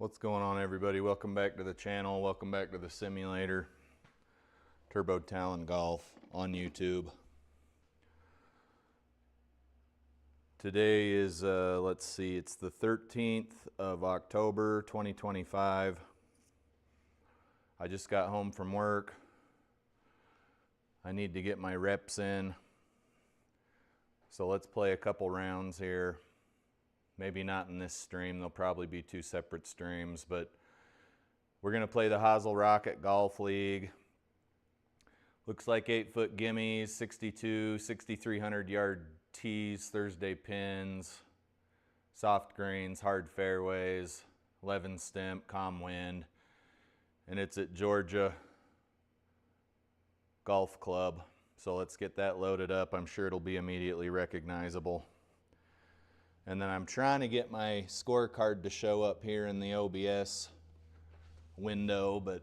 What's going on, everybody? Welcome back to the channel. Welcome back to the simulator. Turbo Talon Golf on YouTube. Today is, let's see, it's the 13th of October, 2025. I just got home from work. I need to get my reps in. So let's play a couple rounds here. Maybe not in this stream, there'll probably be two separate streams, but we're gonna play the Hosel Rocket Golf League. Looks like 8-foot gimmies, 62, 6,300 yard tees, Thursday pins, soft greens, hard fairways, 11 stimp, calm wind, and it's at Georgia Golf Club. So let's get that loaded up. I'm sure it'll be immediately recognizable. And then I'm trying to get my scorecard to show up here in the OBS window, but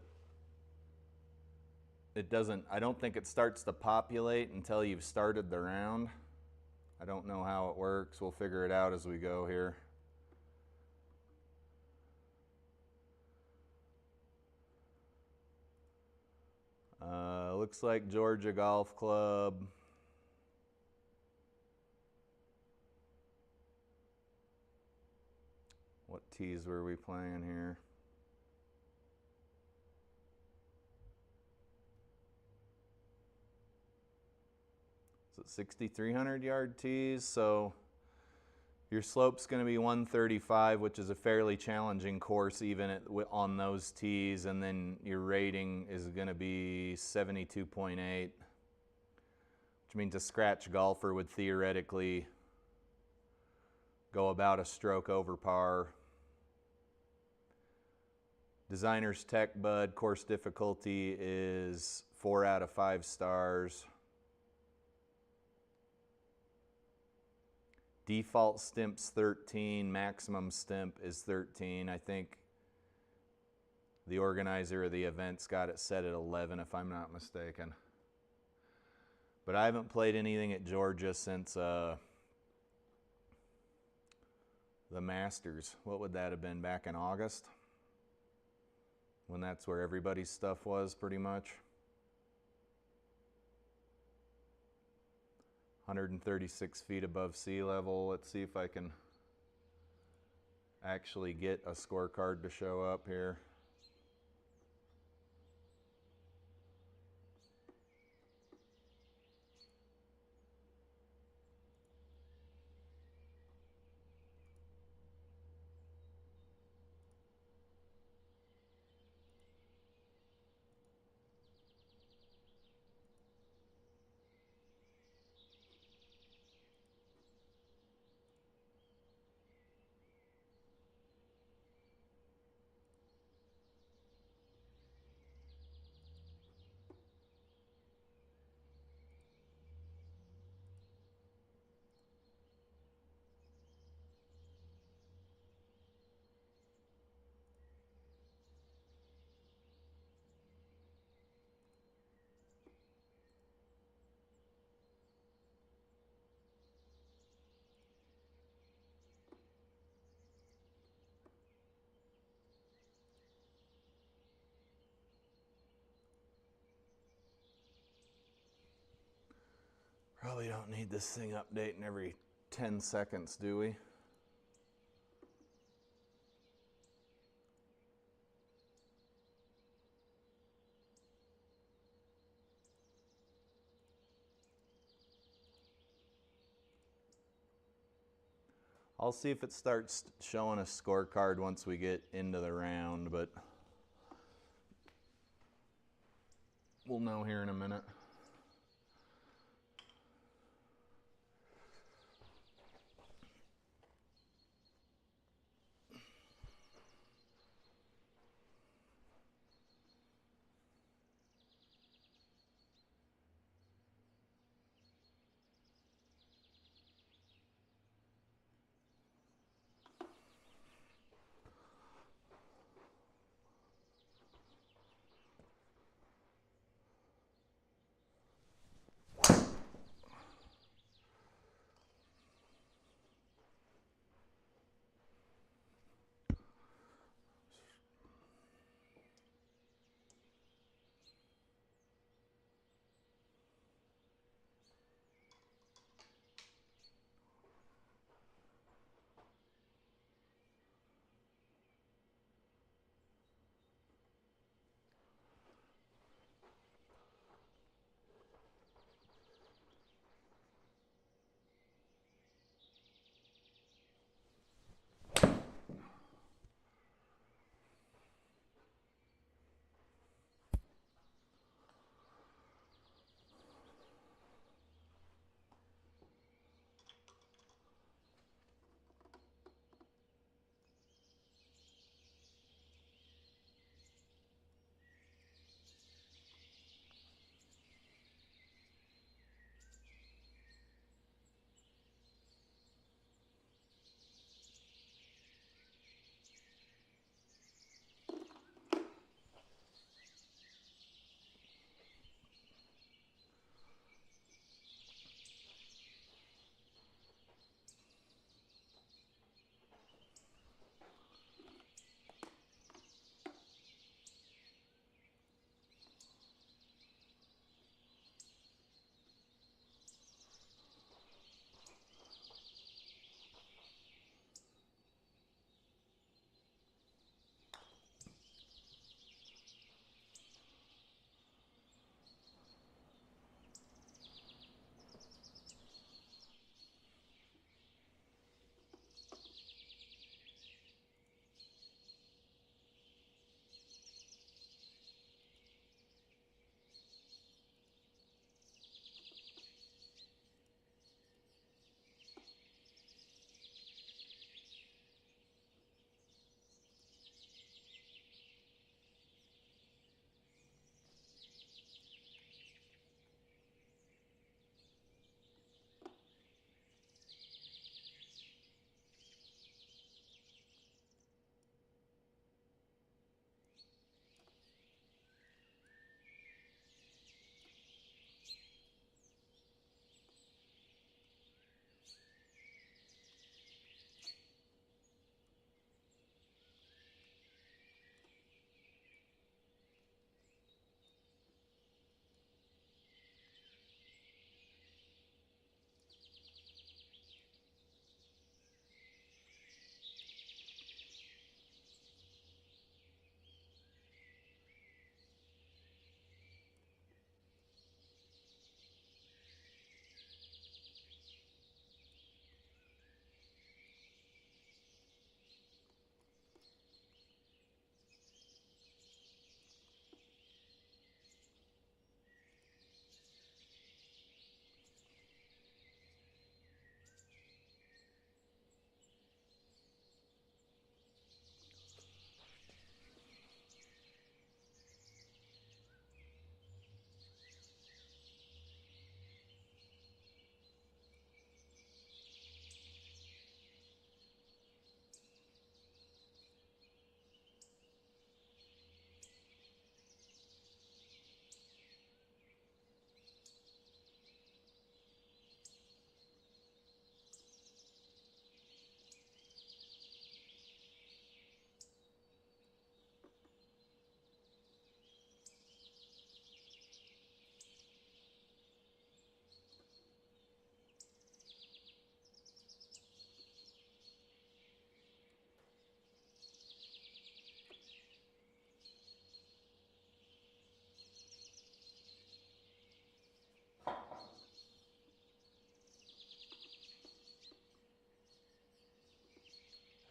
it doesn't, I don't think it starts to populate until you've started the round. I don't know how it works. We'll figure it out as we go here. Looks like Georgia Golf Club. What tees were we playing here? So 6,300 yard tees. So your slope's going to be 135, which is a fairly challenging course even on those tees. And then your rating is going to be 72.8, which means a scratch golfer would theoretically go about a stroke over par. Designer's Tech Bud, course difficulty is 4 out of 5 stars. Default stimp's 13, maximum stimp is 13. I think the organizer of the event's got it set at 11 if I'm not mistaken. But I haven't played anything at Georgia since the Masters. What would that have been, back in August? When that's where everybody's stuff was, pretty much. 136 feet above sea level. Let's see if I can actually get a scorecard to show up here. Probably don't need this thing updating every 10 seconds, do we? I'll see if it starts showing a scorecard once we get into the round, but we'll know here in a minute.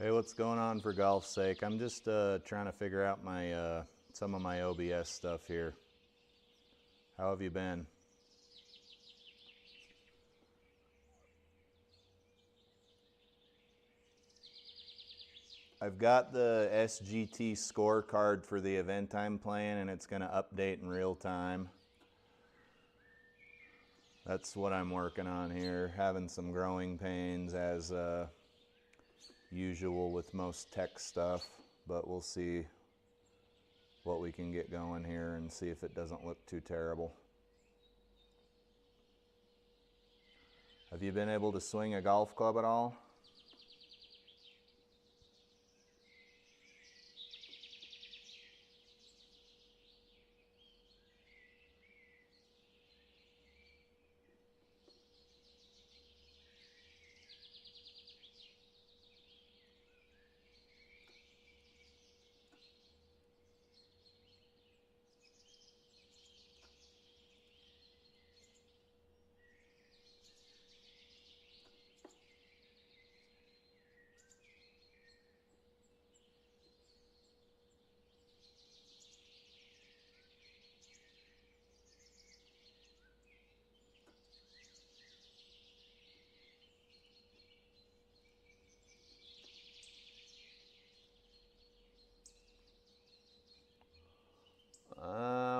Hey, what's going on for golf's sake? I'm just trying to figure out my some of my OBS stuff here. How have you been? I've got the SGT scorecard for the event I'm playing, and it's going to update in real time. That's what I'm working on here. Having some growing pains as usual with most tech stuff, but we'll see what we can get going here and see if it doesn't look too terrible. Have you been able to swing a golf club at all?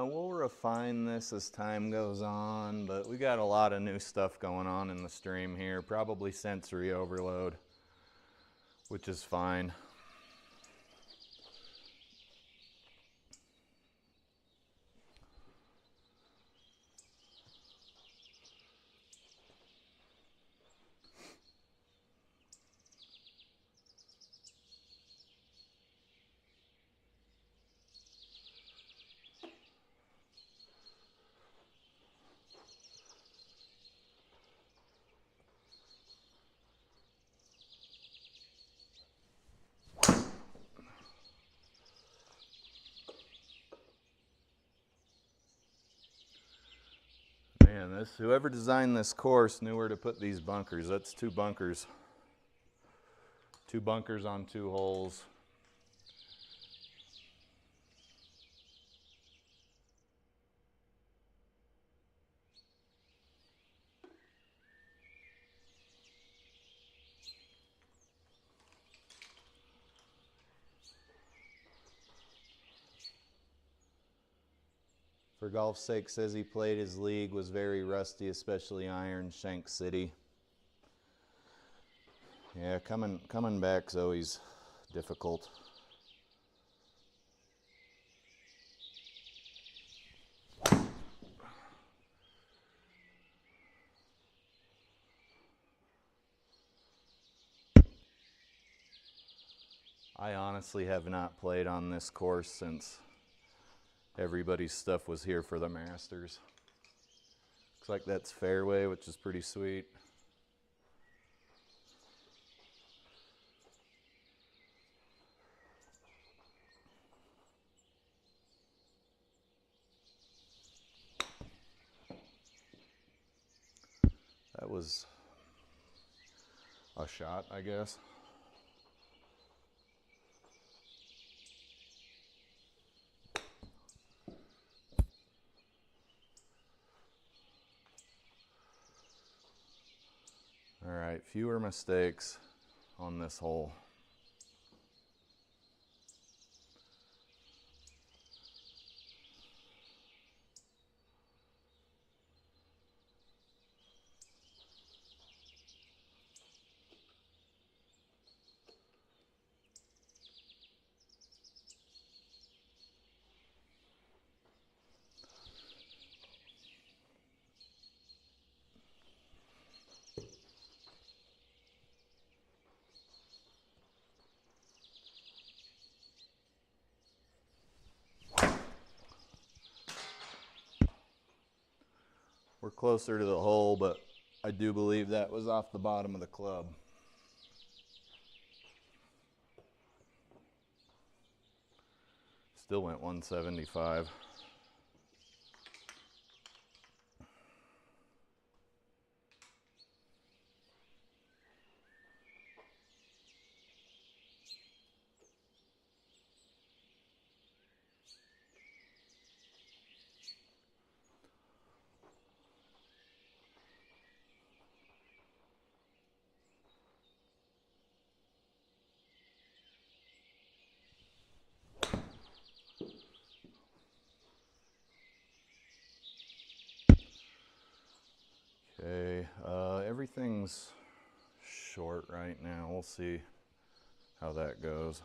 We'll refine this as time goes on, but we got a lot of new stuff going on in the stream here. Probably sensory overload, which is fine. Man, whoever designed this course knew where to put these bunkers. That's 2 bunkers. 2 bunkers on 2 holes. For golf's sake, says he played his league, was very rusty, especially Iron Shank City. Yeah, coming back's always difficult. I honestly have not played on this course since everybody's stuff was here for the Masters. Looks like that's fairway, which is pretty sweet. That was a shot, I guess. All right, fewer mistakes on this hole. We're closer to the hole, but I do believe that was off the bottom of the club. Still went 175. everything's short right now. We'll see how that goes.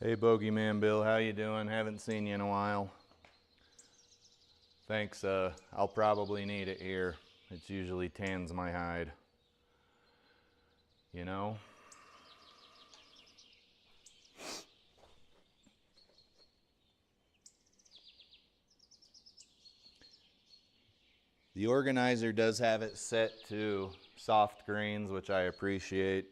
Hey Bogeyman Bill, how you doing? Haven't seen you in a while. Thanks, I'll probably need it here. It usually tans my hide. You know? The organizer does have it set to soft greens, which I appreciate.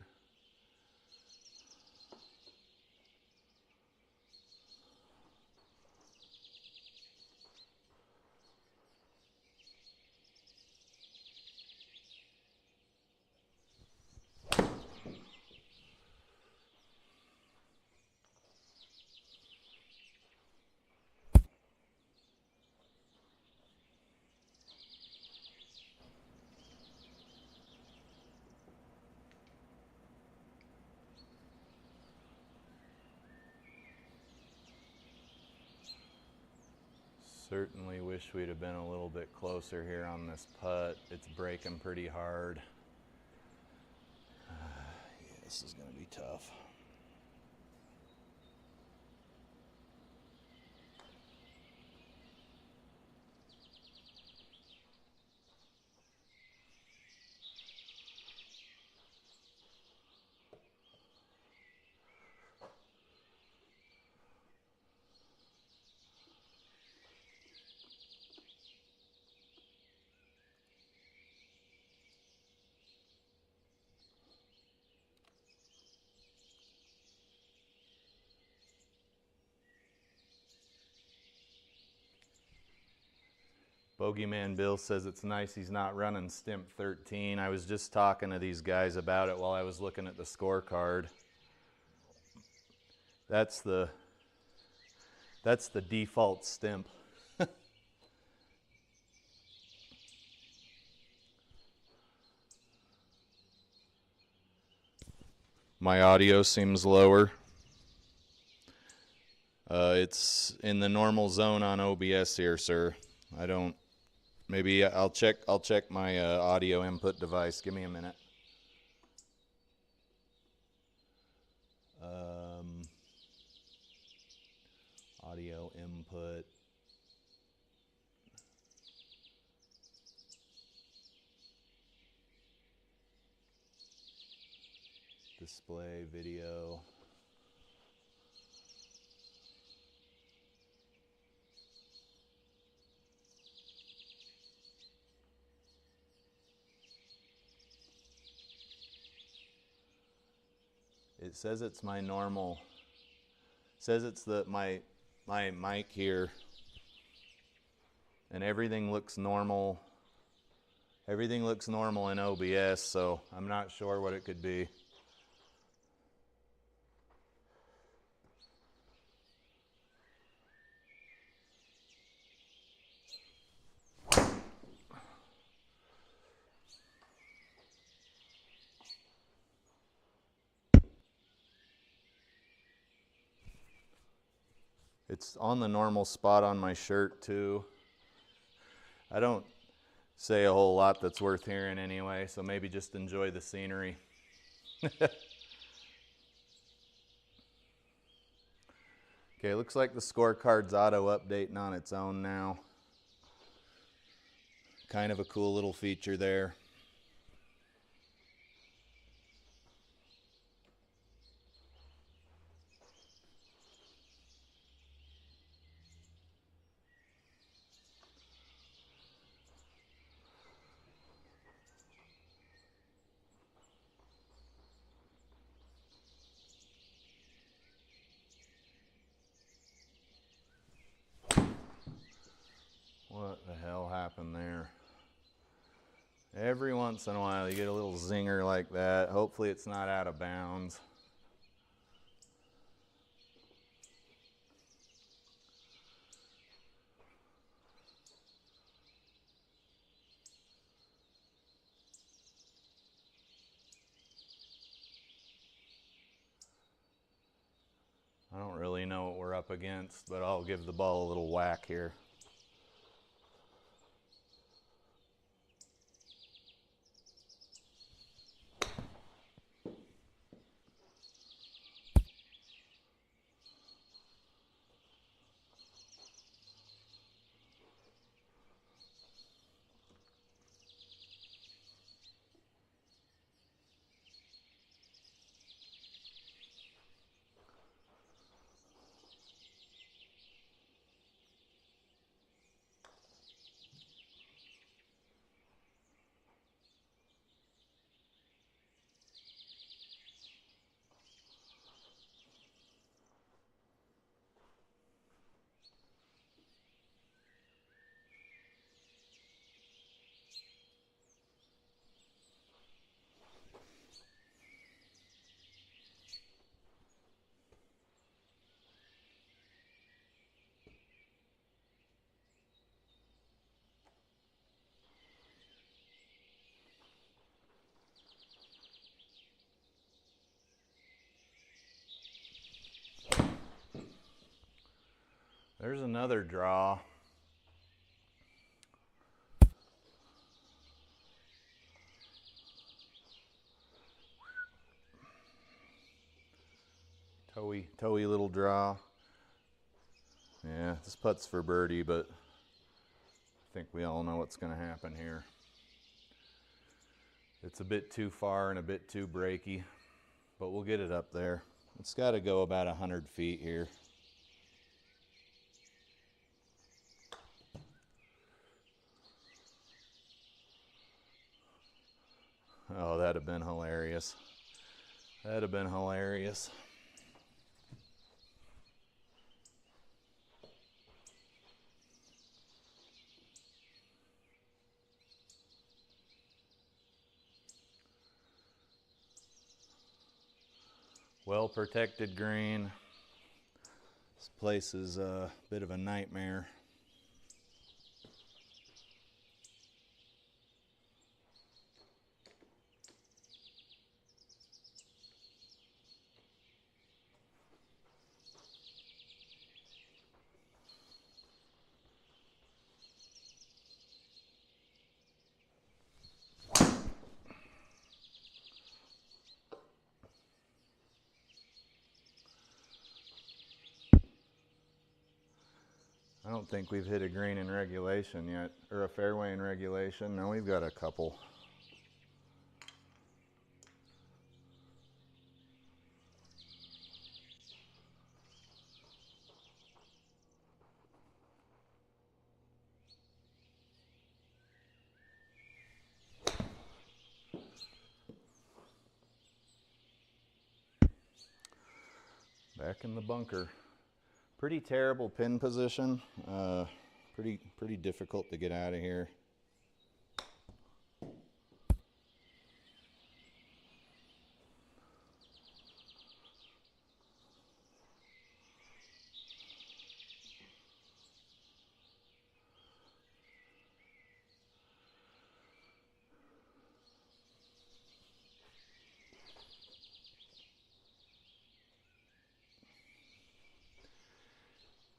Certainly wish we'd have been a little bit closer here on this putt. It's breaking pretty hard. Yeah, this is going to be tough. Bogeyman Bill says it's nice he's not running Stimp 13. I was just talking to these guys about it while I was looking at the scorecard. That's the default Stimp. My audio seems lower. It's in the normal zone on OBS here, sir. I don't. Maybe I'll check my audio input device. Give me a minute. Audio input. Display video. It says it's my normal. It says it's my mic here, and everything looks normal. Everything looks normal in OBS, so I'm not sure what it could be. It's on the normal spot on my shirt too. I don't say a whole lot that's worth hearing anyway, so maybe just enjoy the scenery. Okay, looks like the scorecard's auto-updating on its own now. Kind of a cool little feature there. once in a while you get a little zinger like that. Hopefully it's not out of bounds. I don't really know what we're up against, but I'll give the ball a little whack here. There's another draw. Toey little draw. Yeah, this putt's for birdie, but I think we all know what's going to happen here. It's a bit too far and a bit too breaky, but we'll get it up there. It's got to go about 100 feet here. Oh, that'd have been hilarious. That'd have been hilarious. Well protected green. This place is a bit of a nightmare. I don't think we've hit a green in regulation yet, or a fairway in regulation. No, we've got a couple. Back in the bunker. Pretty terrible pin position. Pretty difficult to get out of here.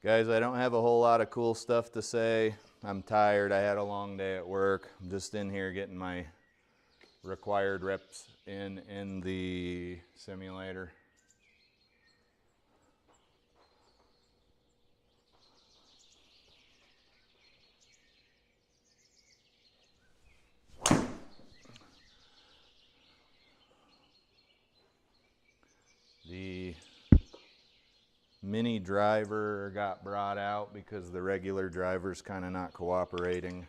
Guys, I don't have a whole lot of cool stuff to say. I'm tired. I had a long day at work. I'm just in here getting my required reps in the simulator. The mini driver got brought out because the regular driver's kind of not cooperating.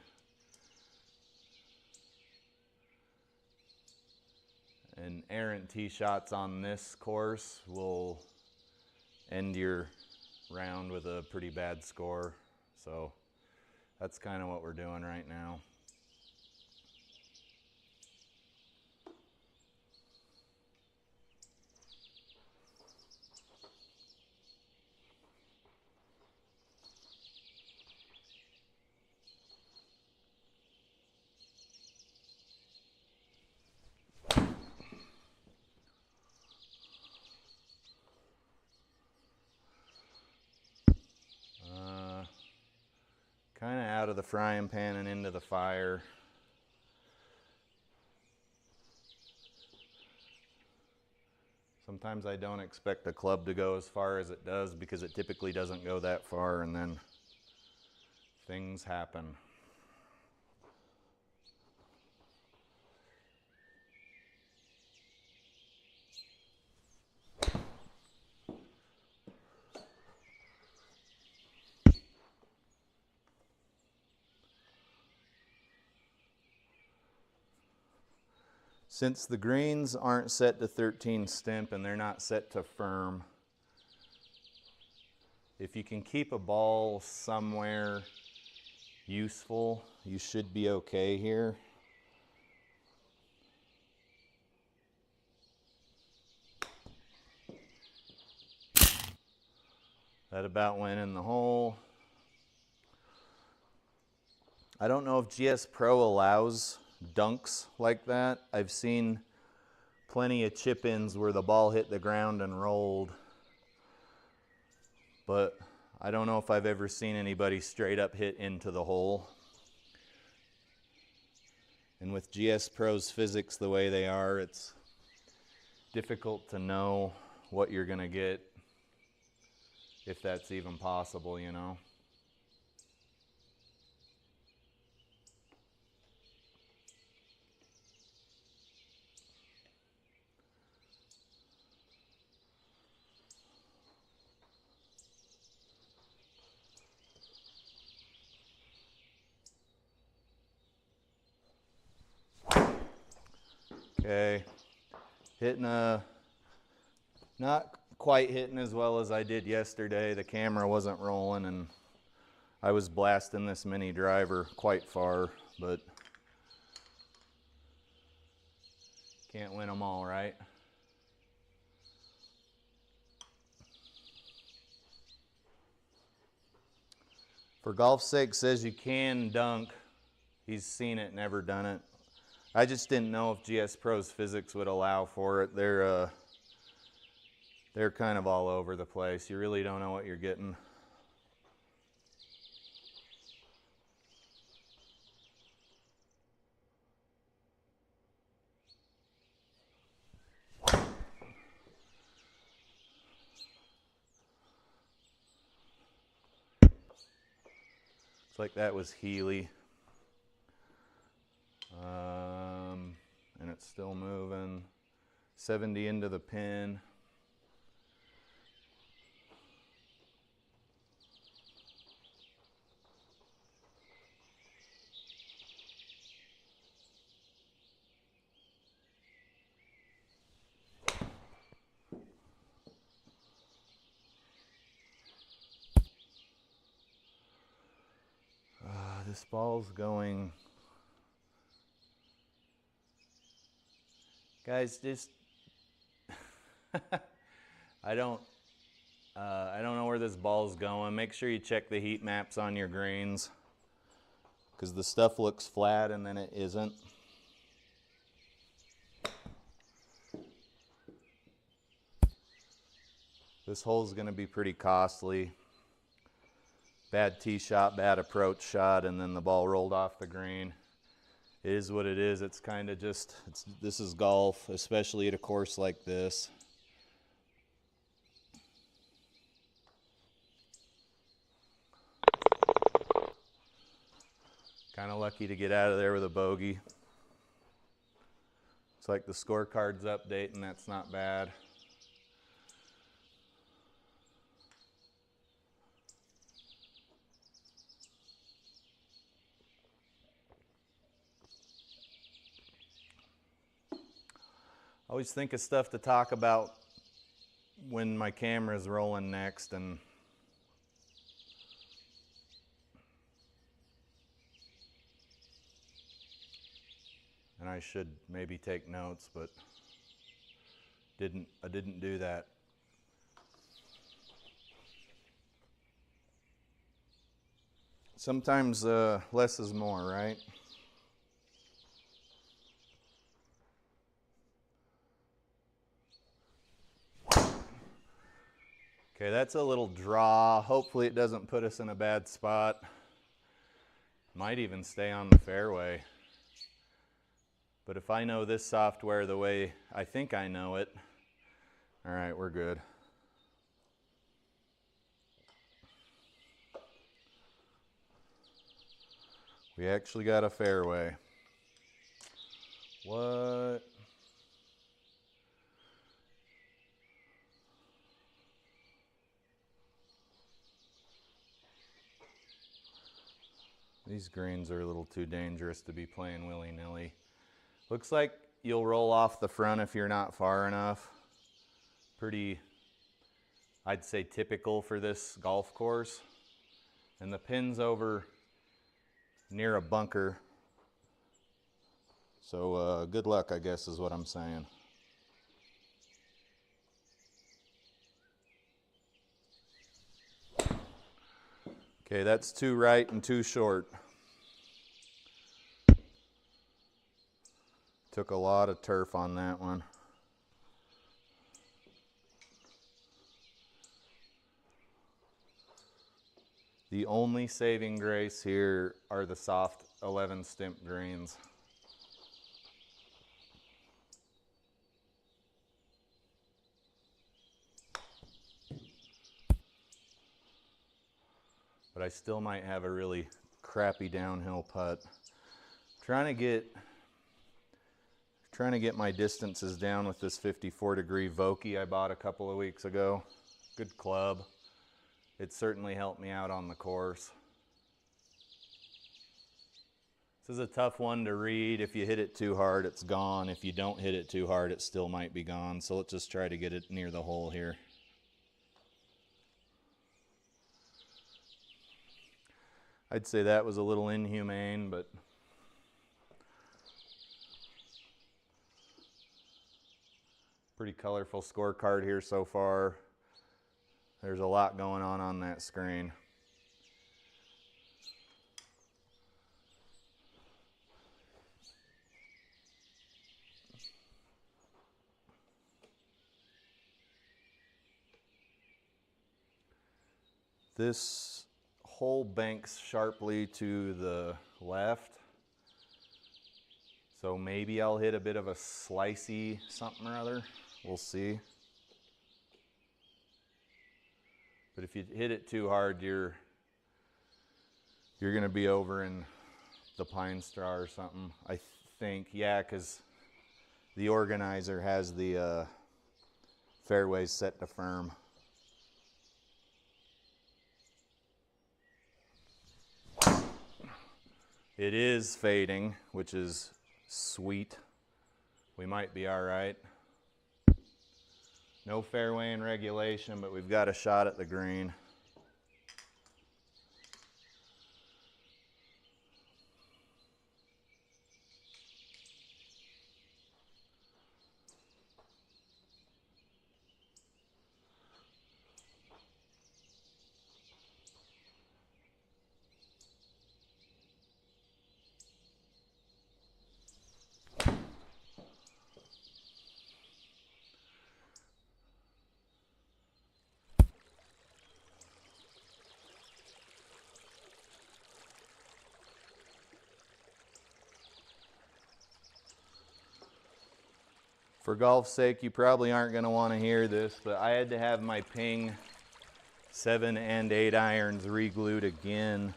And errant tee shots on this course will end your round with a pretty bad score. So that's kind of what we're doing right now. out of the frying pan and into the fire. Sometimes I don't expect the club to go as far as it does because it typically doesn't go that far, and then things happen. Since the greens aren't set to 13 stimp and they're not set to firm, if you can keep a ball somewhere useful, you should be okay here. That about went in the hole. I don't know if GS Pro allows dunks like that. I've seen plenty of chip-ins where the ball hit the ground and rolled, but I don't know if I've ever seen anybody straight up hit into the hole. And with GS Pro's physics the way they are, it's difficult to know what you're gonna get, if that's even possible, you know. Okay, not quite hitting as well as I did yesterday. The camera wasn't rolling and I was blasting this mini driver quite far, but can't win them all, right? For Golf's Sake says you can dunk. He's seen it, never done it. I just didn't know if GS Pro's physics would allow for it. They're kind of all over the place. You really don't know what you're getting. Looks like that was Healy. And it's still moving. 70 into the pin. This ball's going. Guys, just I don't know where this ball's going. Make sure you check the heat maps on your greens, because the stuff looks flat and then it isn't. This hole's going to be pretty costly. Bad tee shot, bad approach shot, and then the ball rolled off the green. It is what it is. It's kind of just, this is golf, especially at a course like this. Kind of lucky to get out of there with a bogey. It's like the scorecard's updating, that's not bad. I always think of stuff to talk about when my camera's rolling next, and I should maybe take notes, but I didn't do that. Sometimes less is more, right? Okay, that's a little draw. Hopefully it doesn't put us in a bad spot. Might even stay on the fairway. But if I know this software the way I think I know it, all right, we're good. We actually got a fairway. What? These greens are a little too dangerous to be playing willy-nilly. Looks like you'll roll off the front if you're not far enough. Pretty, I'd say, typical for this golf course. And the pin's over near a bunker. So good luck, I guess, is what I'm saying. Okay, that's 2 right and 2 short. Took a lot of turf on that one. The only saving grace here are the soft 11 stimp greens. But I still might have a really crappy downhill putt. Trying to get my distances down with this 54-degree Vokey I bought a couple of weeks ago. Good club. It certainly helped me out on the course. This is a tough one to read. If you hit it too hard, it's gone. If you don't hit it too hard, it still might be gone. So let's just try to get it near the hole here. I'd say that was a little inhumane, but pretty colorful scorecard here so far. There's a lot going on that screen. This hole banks sharply to the left. So maybe I'll hit a bit of a slicey something or other. We'll see. But if you hit it too hard, you're going to be over in the pine straw or something, I think. Yeah, because the organizer has the fairways set to firm. It is fading, which is sweet. We might be all right. No fairway in regulation, but we've got a shot at the green. For golf's sake, you probably aren't going to want to hear this, but I had to have my Ping 7 and 8 irons re-glued again.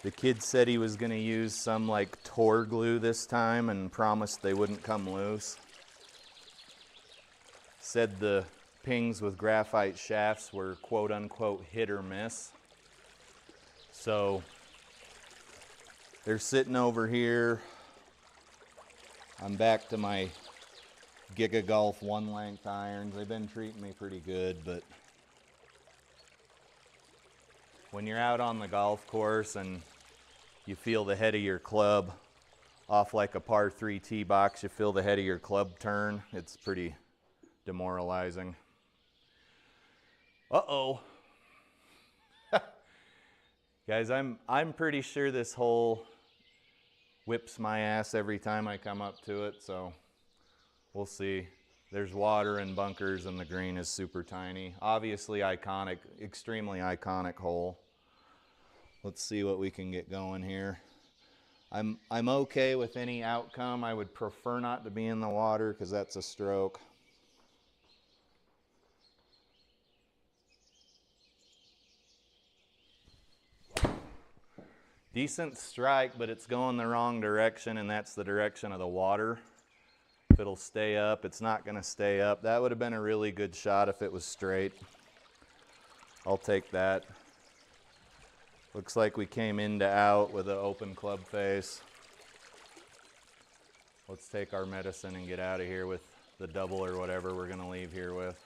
The kid said he was going to use some like Tor glue this time and promised they wouldn't come loose. Said the Pings with graphite shafts were quote unquote hit or miss. So they're sitting over here. I'm back to my Giga Golf 1-length irons. They've been treating me pretty good, but when you're out on the golf course and you feel the head of your club off like a par 3 tee box, you feel the head of your club turn, it's pretty demoralizing. Uh-oh. Guys, I'm pretty sure this hole whips my ass every time I come up to it, so we'll see. There's water and bunkers and the green is super tiny. Obviously iconic, extremely iconic hole. Let's see what we can get going here. I'm okay with any outcome. I would prefer not to be in the water because that's a stroke. Decent strike, but it's going the wrong direction, and that's the direction of the water. If it'll stay up, it's not going to stay up. That would have been a really good shot if it was straight. I'll take that. Looks like we came in to out with an open club face. Let's take our medicine and get out of here with the double or whatever we're going to leave here with.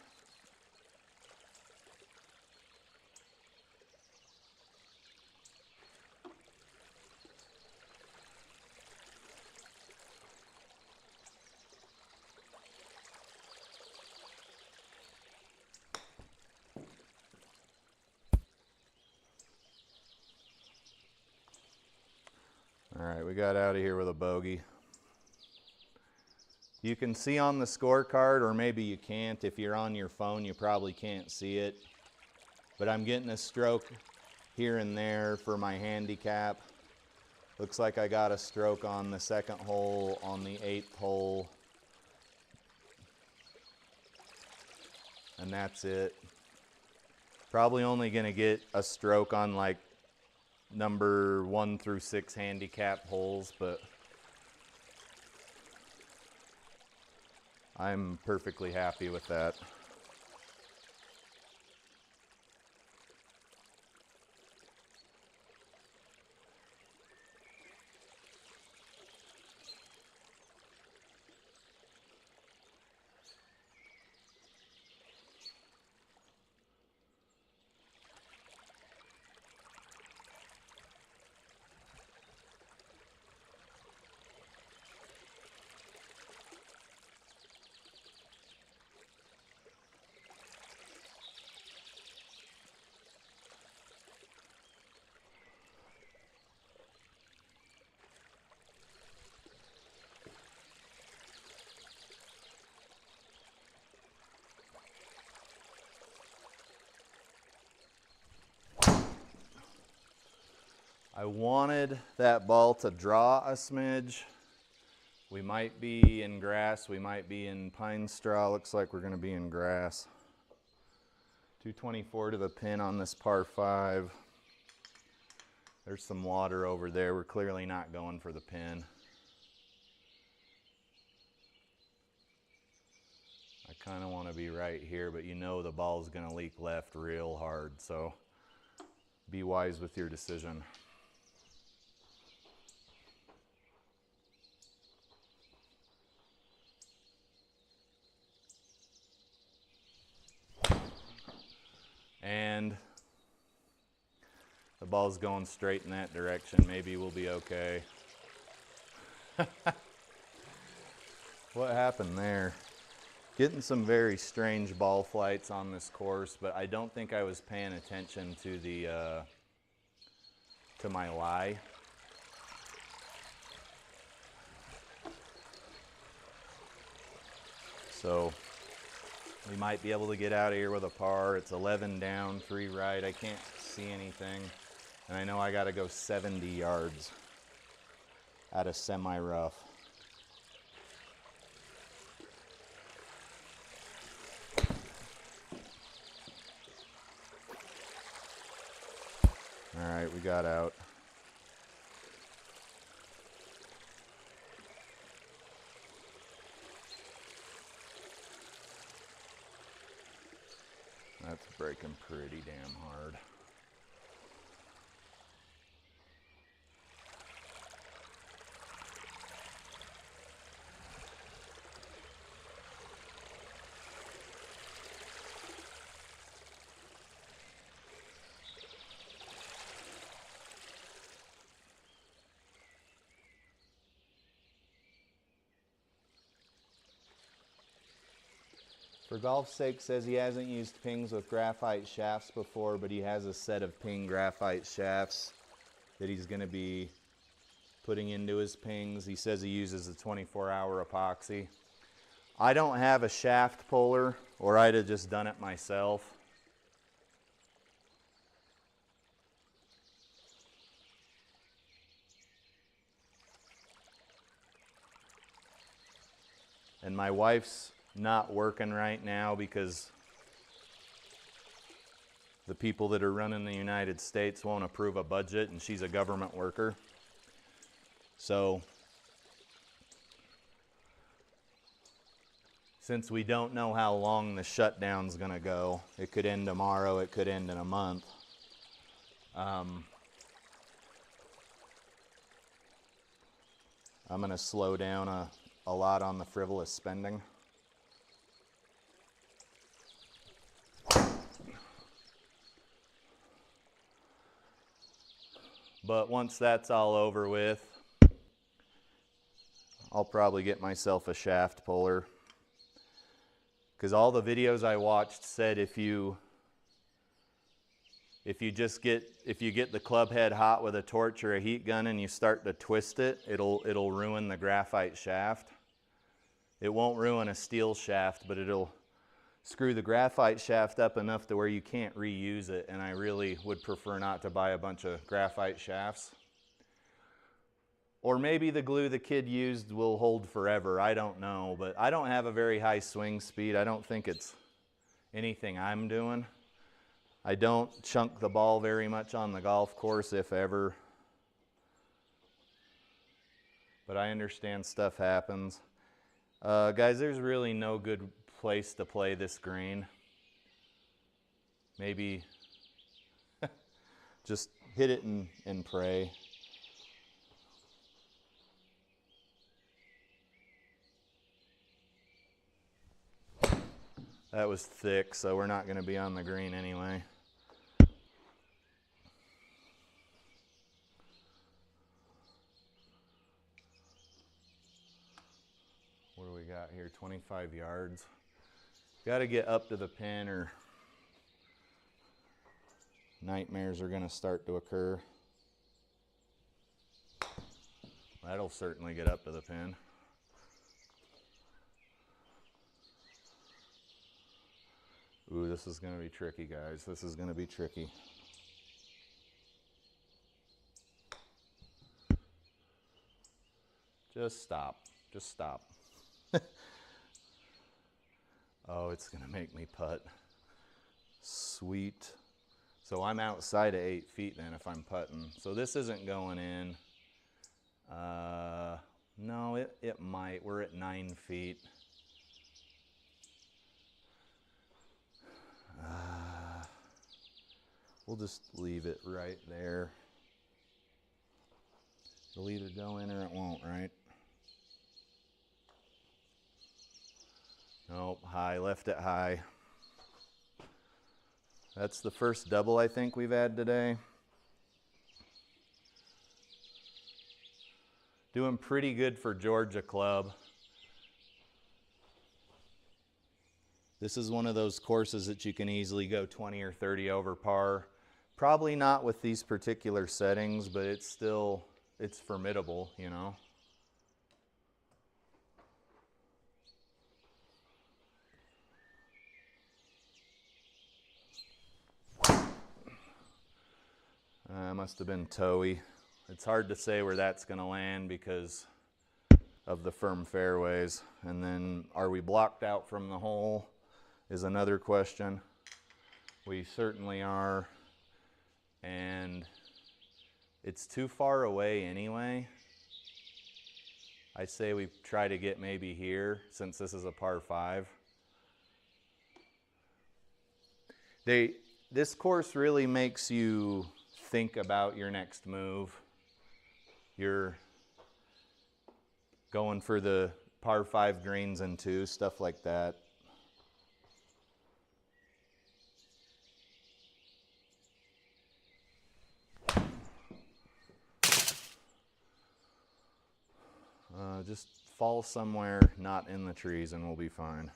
All right, we got out of here with a bogey. You can see on the scorecard, or maybe you can't. If you're on your phone, you probably can't see it. But I'm getting a stroke here and there for my handicap. Looks like I got a stroke on the second hole, on the 8th hole. And that's it. Probably only gonna get a stroke on like number 1 through 6 handicap holes, but I'm perfectly happy with that. I wanted that ball to draw a smidge. We might be in grass, we might be in pine straw. Looks like we're going to be in grass. 224 to the pin on this par 5. There's some water over there. We're clearly not going for the pin. I kind of want to be right here, but you know the ball's going to leak left real hard, so be wise with your decision. And the ball's going straight in that direction. Maybe we'll be okay. What happened there? Getting some very strange ball flights on this course, but I don't think I was paying attention to the to my lie. So we might be able to get out of here with a par. It's 11 down, 3 right. I can't see anything. And I know I got to go 70 yards at a semi-rough. All right, we got out. That's breaking pretty damn hard. For golf's sake says he hasn't used pings with graphite shafts before, but he has a set of ping graphite shafts that he's going to be putting into his pings. He says he uses a 24-hour epoxy. I don't have a shaft puller, or I'd have just done it myself. And my wife's not working right now because the people that are running the United States won't approve a budget, and she's a government worker. So since we don't know how long the shutdown's gonna go, it could end tomorrow, it could end in a month. I'm gonna slow down a lot on the frivolous spending. But once that's all over with, I'll probably get myself a shaft puller. Because all the videos I watched said if you get the club head hot with a torch or a heat gun and you start to twist it, it'll ruin the graphite shaft. It won't ruin a steel shaft, but it'll screw the graphite shaft up enough to where you can't reuse it, and I really would prefer not to buy a bunch of graphite shafts. Or maybe the glue the kid used will hold forever, I don't know, but I don't have a very high swing speed. I don't think it's anything I'm doing. I don't chunk the ball very much on the golf course, if ever. But I understand stuff happens. Guys, there's really no good place to play this green. Maybe just hit it and pray. That was thick, so we're not going to be on the green anyway. What do we got here? 25 yards. Got to get up to the pin or nightmares are going to start to occur. That'll certainly get up to the pin. Ooh, this is going to be tricky, guys. This is going to be tricky. Just stop. Just stop. Oh, it's going to make me putt. Sweet. So I'm outside of 8 feet then if I'm putting. So this isn't going in. No, it might. We're at 9 feet. We'll just leave it right there. It'll either go in or it won't, right? Nope, high, left it high. That's the first double I think we've had today. Doing pretty good for Georgia club. This is one of those courses that you can easily go 20 or 30 over par. Probably not with these particular settings, but it's formidable, you know. Must have been toey. It's hard to say where that's going to land because of the firm fairways. And then, are we blocked out from the hole is another question. We certainly are. And it's too far away anyway. I say we try to get maybe here since this is a par 5. This course really makes you think about your next move. You're going for the par 5 greens and 2, stuff like that. Just fall somewhere not in the trees and we'll be fine.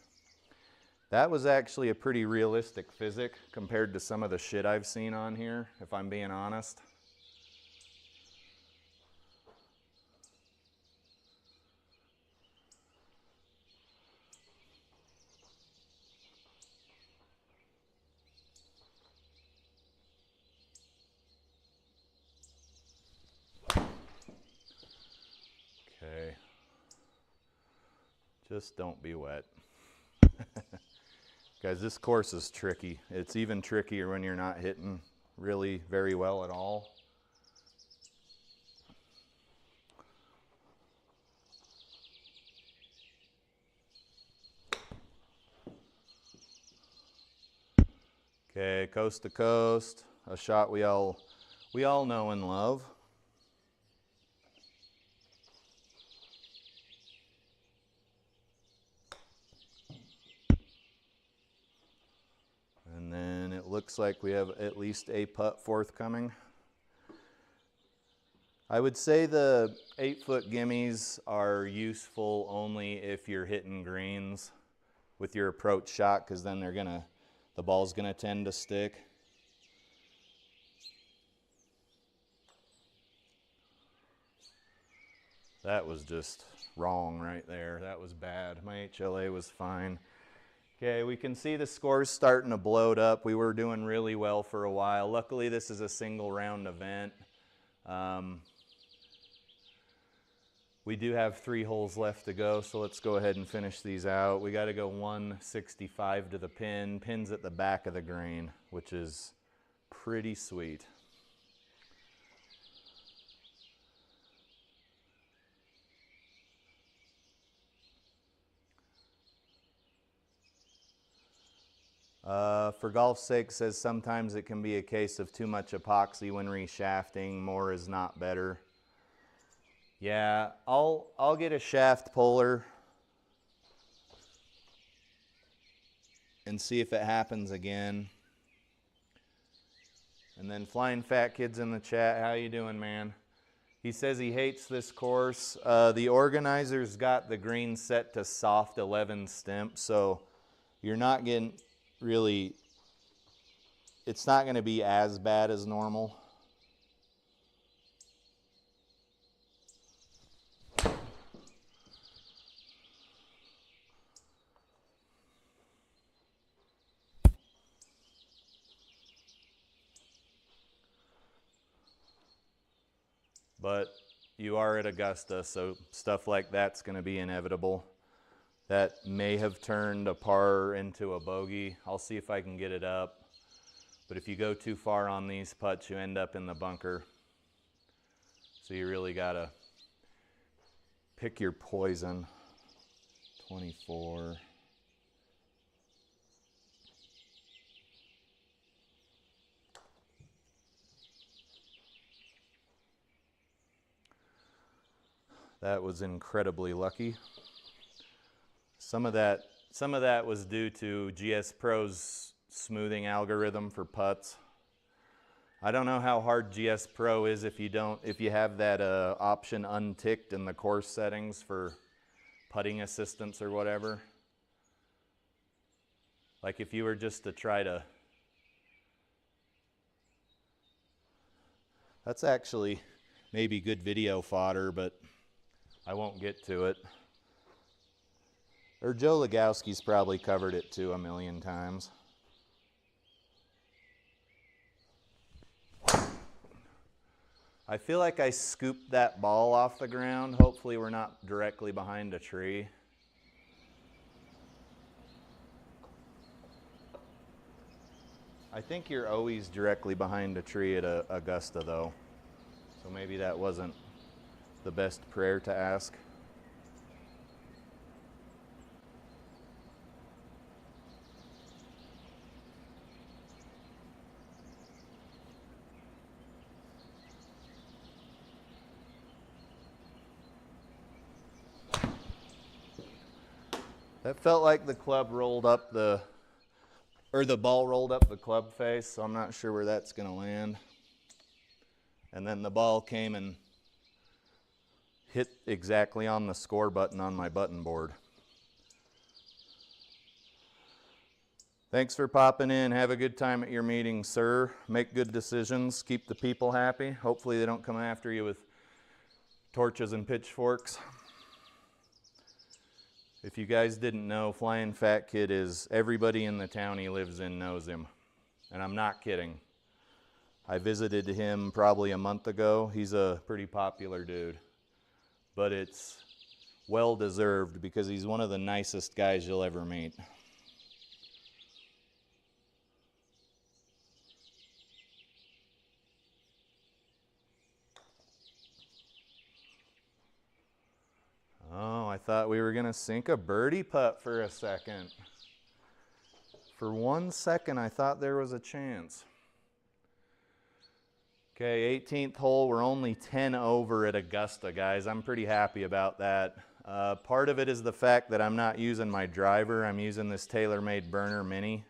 That was actually a pretty realistic physic compared to some of the shit I've seen on here, if I'm being honest. Okay. Just don't be wet. Guys, this course is tricky. It's even trickier when you're not hitting really very well at all. Okay, coast to coast, a shot we all know and love. And then it looks like we have at least a putt forthcoming. I would say the 8-foot gimmies are useful only if you're hitting greens with your approach shot, because then the ball's gonna tend to stick. That was just wrong right there. That was bad. My HLA was fine. Okay, we can see the scores starting to bloat up. We were doing really well for a while. Luckily, this is a single round event. We do have 3 holes left to go, so let's go ahead and finish these out. We got to go 165 to the pin. Pin's at the back of the green, which is pretty sweet. For golf's sake, says sometimes it can be a case of too much epoxy when reshafting. More is not better. Yeah, I'll get a shaft puller and see if it happens again. And then Flying Fat Kid's in the chat. How you doing, man? He says he hates this course. The organizers got the green set to soft 11 stimp, so you're not getting really, it's not going to be as bad as normal. But you are at Augusta, so stuff like that's going to be inevitable. That may have turned a par into a bogey. I'll see if I can get it up. But if you go too far on these putts, you end up in the bunker. So you really got to pick your poison. 24. That was incredibly lucky. Some of that was due to SGPRO's smoothing algorithm for putts. I don't know how hard SGPRO is if you have that option unticked in the course settings for putting assistance or whatever. Like if you were just to try to, that's actually maybe good video fodder, but I won't get to it. Or Joe Legowski's probably covered it too a million times. I feel like I scooped that ball off the ground. Hopefully we're not directly behind a tree. I think you're always directly behind a tree at Augusta though. So maybe that wasn't the best prayer to ask. That felt like the club rolled up the ball rolled up the club face, so I'm not sure where that's going to land. And then the ball came and hit exactly on the score button on my button board. Thanks for popping in. Have a good time at your meeting, sir. Make good decisions. Keep the people happy. Hopefully they don't come after you with torches and pitchforks. If you guys didn't know, Flying Fat Kid is, everybody in the town he lives in knows him. And I'm not kidding. I visited him probably a month ago. He's a pretty popular dude. But it's well deserved because he's one of the nicest guys you'll ever meet. Oh, I thought we were going to sink a birdie putt for a second. For 1 second, I thought there was a chance. Okay, 18th hole. We're only 10 over at Augusta, guys. I'm pretty happy about that. Part of it is the fact that I'm not using my driver. I'm using this Taylormade burner mini.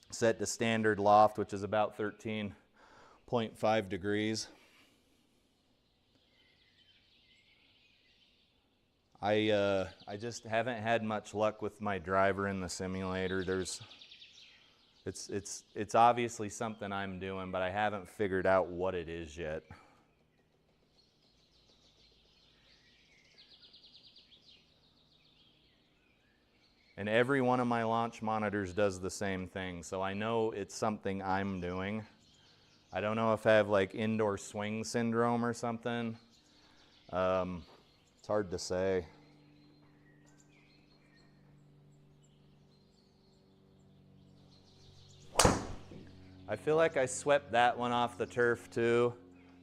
Set to standard loft, which is about 13.5 degrees. I just haven't had much luck with my driver in the simulator. It's obviously something I'm doing, but I haven't figured out what it is yet. And every one of my launch monitors does the same thing, so I know it's something I'm doing. I don't know if I have like indoor swing syndrome or something. It's hard to say. I feel like I swept that one off the turf too.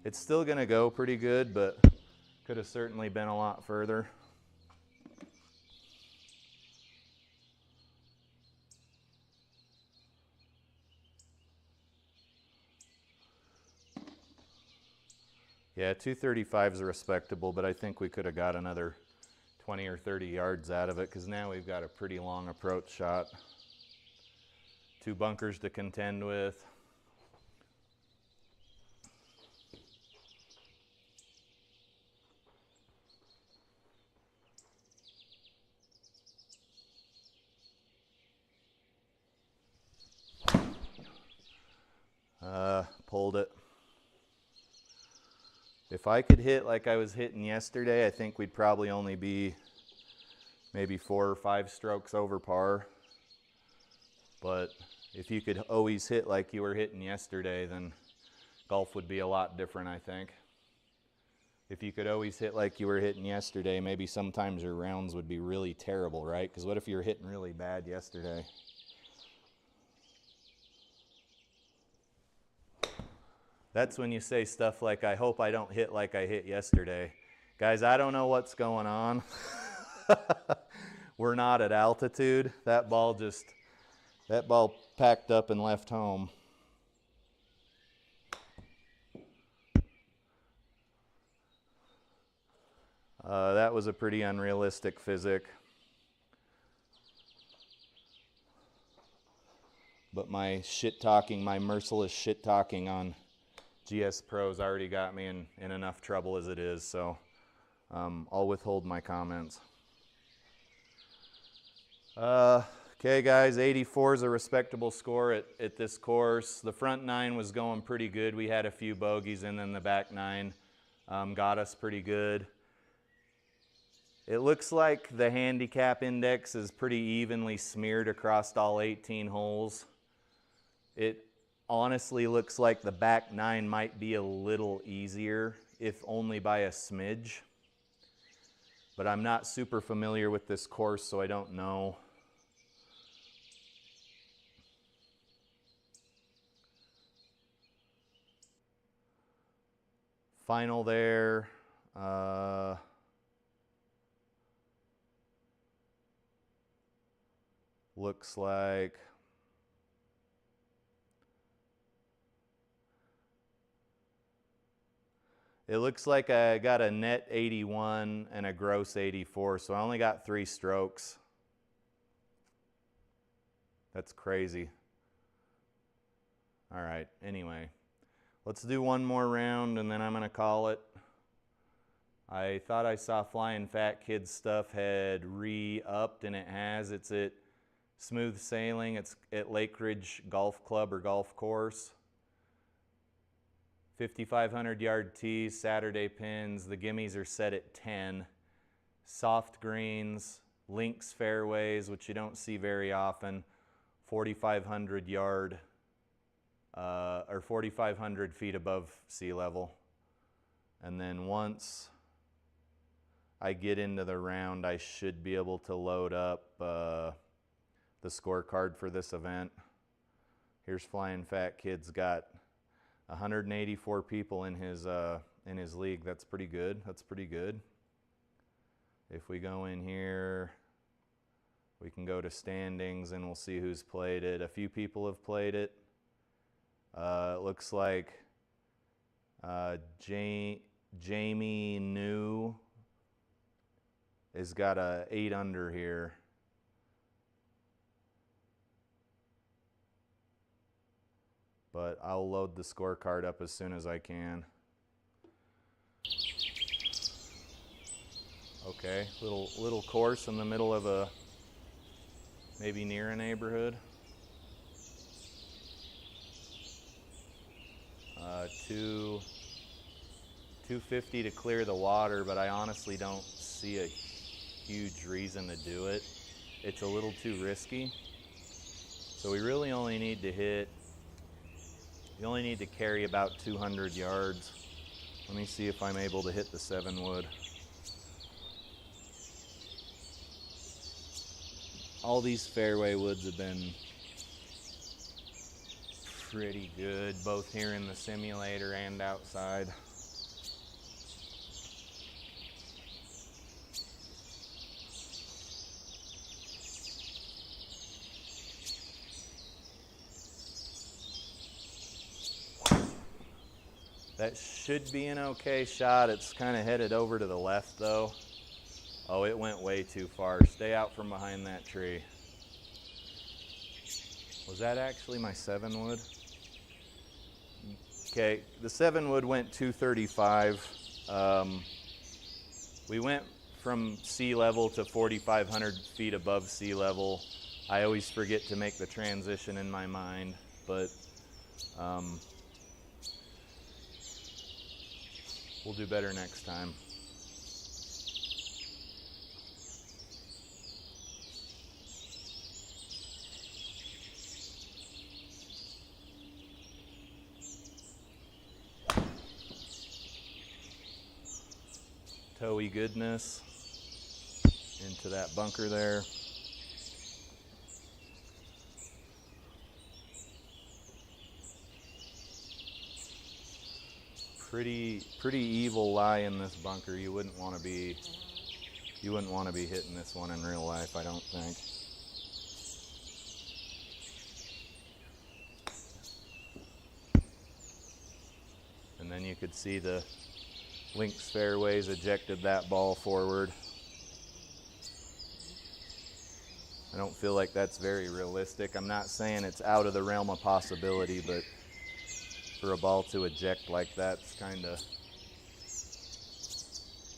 It's still gonna go pretty good, but could have certainly been a lot further. Yeah, 235 is respectable, but I think we could have got another 20 or 30 yards out of it because now we've got a pretty long approach shot. 2 bunkers to contend with. Pulled it. If I could hit like I was hitting yesterday, I think we'd probably only be maybe 4 or 5 strokes over par. But if you could always hit like you were hitting yesterday, then golf would be a lot different, I think. If you could always hit like you were hitting yesterday, maybe sometimes your rounds would be really terrible, right? Because what if you were hitting really bad yesterday? That's when you say stuff like, I hope I don't hit like I hit yesterday. Guys, I don't know what's going on. We're not at altitude. That ball packed up and left home. That was a pretty unrealistic physic. But my shit-talking, my merciless shit-talking on GS Pro's already got me in enough trouble as it is, so I'll withhold my comments. Okay guys, 84 is a respectable score at this course. The front 9 was going pretty good. We had a few bogeys, and then the back 9 got us pretty good. It looks like the handicap index is pretty evenly smeared across all 18 holes. It honestly looks like the back 9 might be a little easier, if only by a smidge. But I'm not super familiar with this course, so I don't know. Final there. Looks like I got a net 81 and a gross 84, so I only got 3 strokes. That's crazy. All right, anyway, let's do one more round and then I'm gonna call it. I thought I saw Flying Fat Kid stuff had re-upped, and it has. It's at Smooth Sailing. It's at Lake Ridge Golf Club or Golf Course. 5,500 yard tees, Saturday pins. The gimmies are set at 10. Soft greens, links fairways, which you don't see very often. 4,500 yard or 4,500 feet above sea level. And then once I get into the round, I should be able to load up the scorecard for this event. Here's Flying Fat Kid's got 184 people in his league. That's pretty good. That's pretty good. If we go in here, we can go to standings and we'll see who's played it. A few people have played it. It looks like Jamie New has got a 8 under here. But I'll load the scorecard up as soon as I can. Okay, little course in the middle of a, maybe near a neighborhood. 250 to clear the water, but I honestly don't see a huge reason to do it. It's a little too risky. So we really only need to hit, you only need to carry about 200 yards. Let me see if I'm able to hit the 7 wood. All these fairway woods have been pretty good, both here in the simulator and outside. That should be an okay shot. It's kind of headed over to the left though. Oh, it went way too far. Stay out from behind that tree. Was that actually my 7 wood? Okay, the 7 wood went 235. We went from sea level to 4,500 feet above sea level. I always forget to make the transition in my mind, but we'll do better next time. Toey goodness into that bunker there. Pretty evil lie in this bunker. You wouldn't want to be hitting this one in real life, I don't think. And then you could see the Links fairways ejected that ball forward. I don't feel like that's very realistic. I'm not saying it's out of the realm of possibility, but for a ball to eject like that's kind of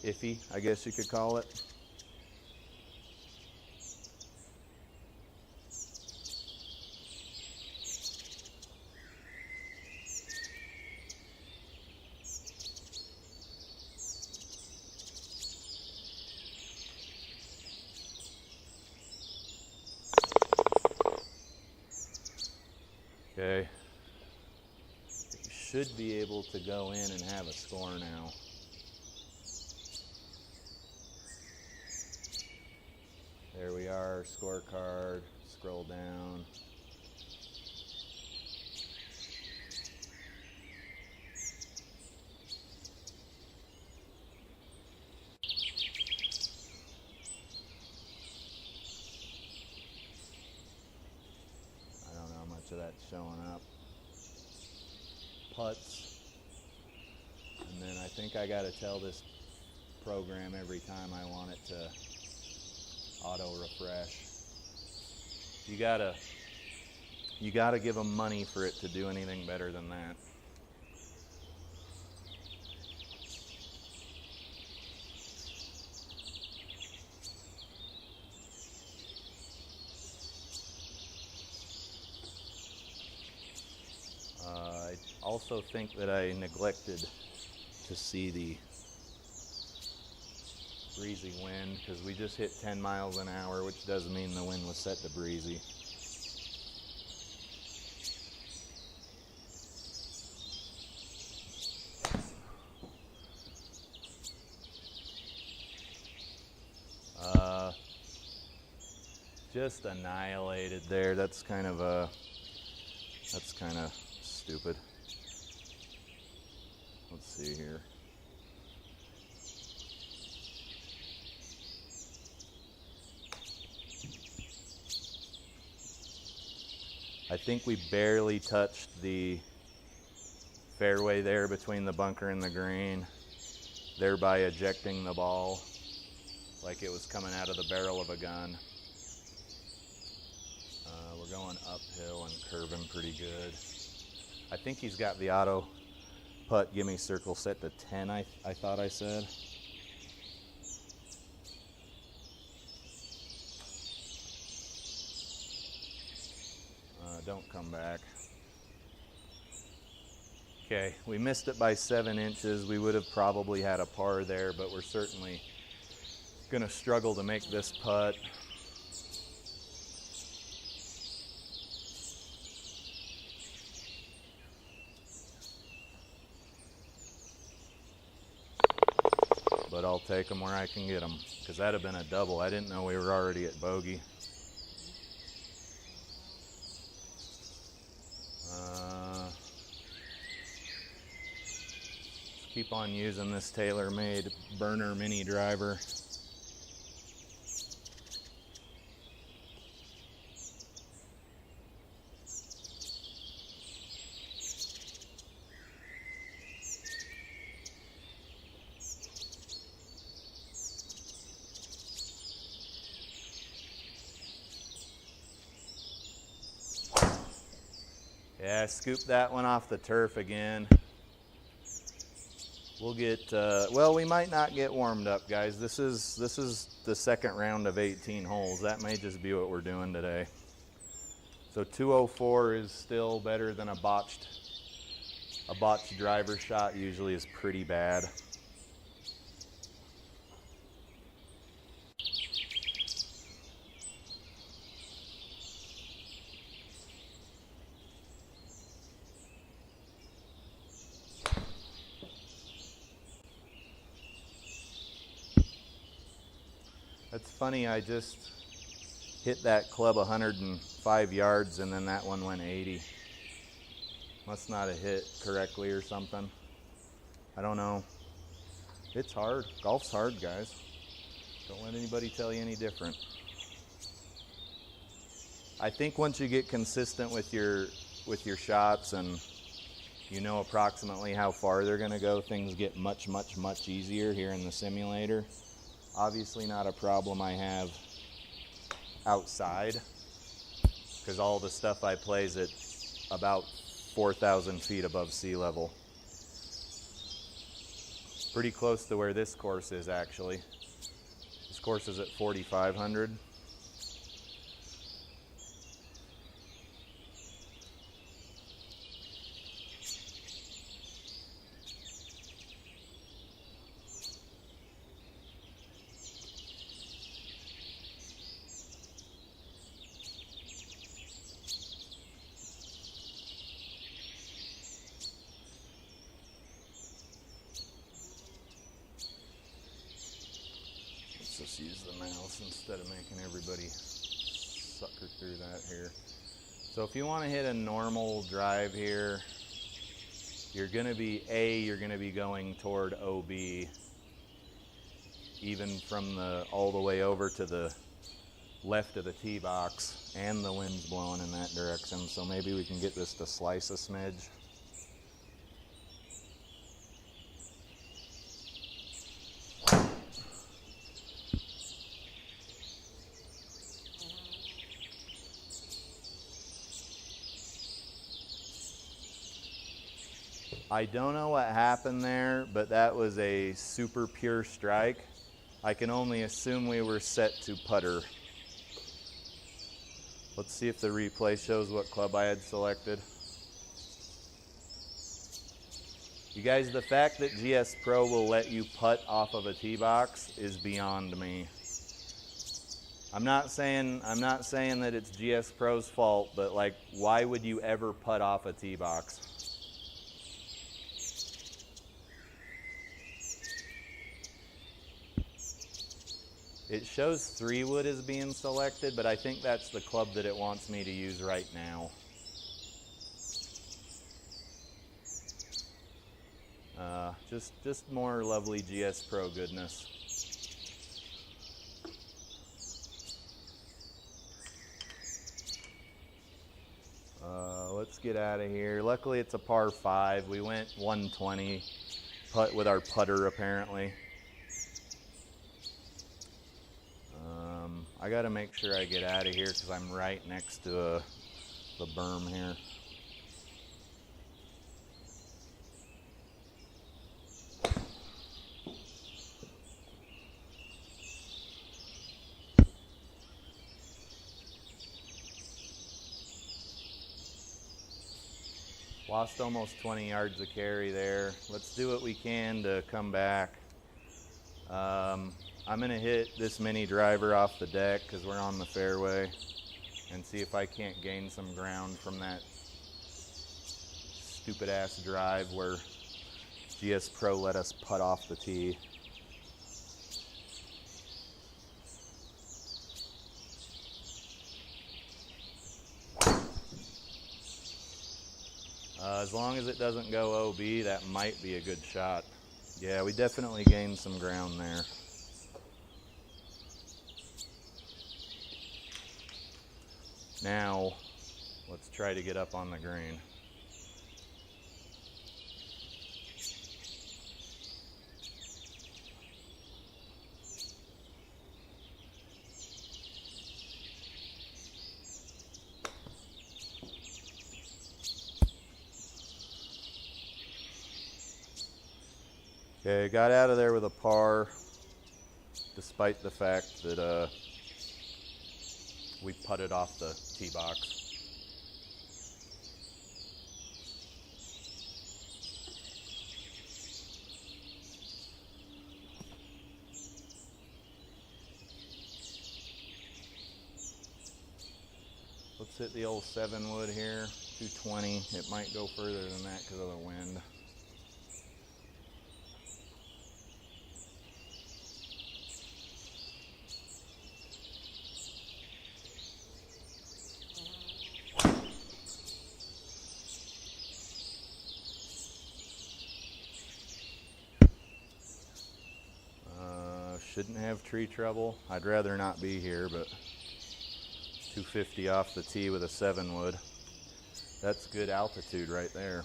iffy, I guess you could call it. Okay, you should be able to go in and have a score now. There we are, scorecard, scroll down. So that's showing up. Putts. And then I think I got to tell this program every time I want it to auto refresh. You gotta give them money for it to do anything better than that. I also think that I neglected to see the breezy wind because we just hit 10 miles an hour, which does mean the wind was set to breezy. Just annihilated there. That's kind of stupid. Let's see here. I think we barely touched the fairway there between the bunker and the green, thereby ejecting the ball like it was coming out of the barrel of a gun. We're going uphill and curving pretty good. I think he's got the auto putt gimme circle set to 10, I thought I said. Don't come back. Okay, we missed it by 7 inches. We would have probably had a par there, but we're certainly gonna struggle to make this putt. But I'll take them where I can get them, because that'd have been a double. I didn't know we were already at bogey. Keep on using this Taylormade burner mini driver. Yeah, scoop that one off the turf again. We'll get, well, we might not get warmed up, guys. This is the second round of 18 holes. That may just be what we're doing today. So 204 is still better than a botched driver shot. Usually is pretty bad. That's funny, I just hit that club 105 yards and then that one went 80. Must not have hit correctly or something. I don't know. It's hard. Golf's hard, guys. Don't let anybody tell you any different. I think once you get consistent with your shots and you know approximately how far they're gonna go, things get much easier here in the simulator. Obviously not a problem I have outside, because all the stuff I play is at about 4,000 feet above sea level. Pretty close to where this course is, actually. This course is at 4,500. Let's just use the mouse instead of making everybody sucker through that here. So if you want to hit a normal drive here, you're going to be going toward OB, even from all the way over to the left of the tee box, and the wind's blowing in that direction. So maybe we can get this to slice a smidge. I don't know what happened there, but that was a super pure strike. I can only assume we were set to putter. Let's see if the replay shows what club I had selected. You guys, the fact that GS Pro will let you putt off of a tee box is beyond me. I'm not saying that it's GS Pro's fault, but like, why would you ever putt off a tee box? It shows 3 wood is being selected, but I think that's the club that it wants me to use right now. Just more lovely GS Pro goodness. Let's get out of here. Luckily it's a par 5. We went 120 putt with our putter apparently. I gotta make sure I get out of here because I'm right next to the berm here. Lost almost 20 yards of carry there. Let's do what we can to come back. I'm gonna hit this mini driver off the deck because we're on the fairway and see if I can't gain some ground from that stupid ass drive where GS Pro let us putt off the tee. As long as it doesn't go OB, that might be a good shot. Yeah, we definitely gained some ground there. Now, let's try to get up on the green. Okay, got out of there with a par, despite the fact that we putted off the tee box. Let's hit the old 7 wood here, 220. It might go further than that because of the wind. Shouldn't have tree trouble. I'd rather not be here, but 250 off the tee with a 7 wood. That's good altitude right there.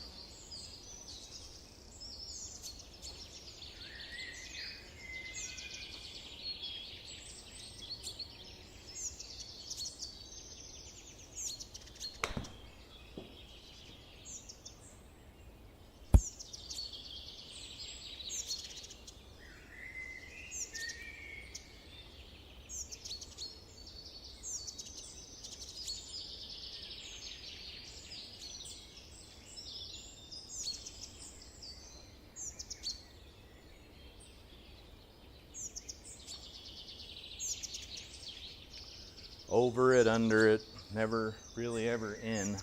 Over it, under it, never really ever in.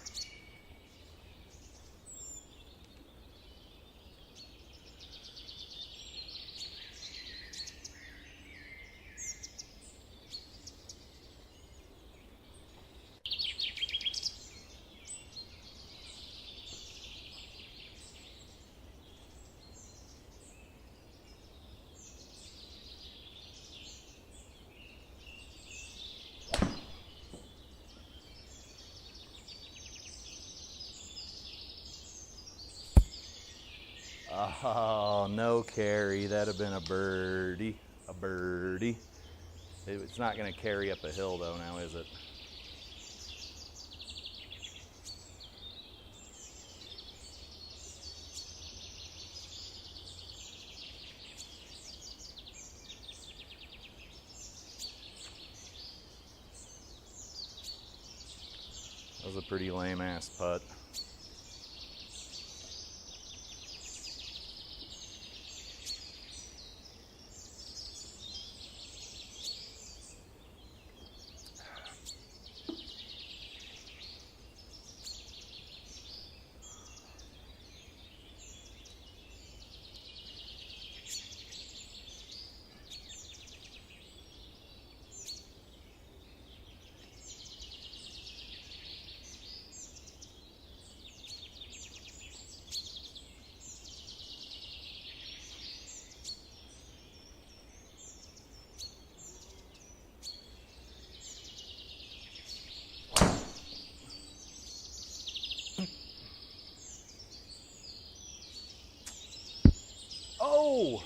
Oh, no carry. That'd have been a birdie. A birdie. It's not going to carry up a hill though now, is it? That was a pretty lame ass putt. no!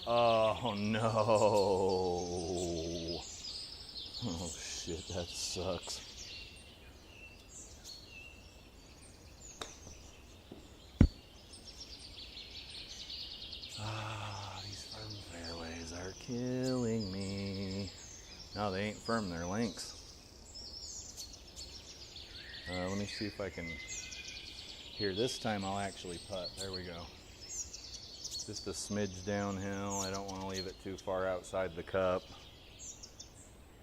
Oh no. Oh shit, that sucks. Ah, these firm fairways are killing me. No, they ain't firm, they're links. Let me see if I can. Here, this time I'll actually putt. There we go. Just a smidge downhill. I don't want to leave it too far outside the cup.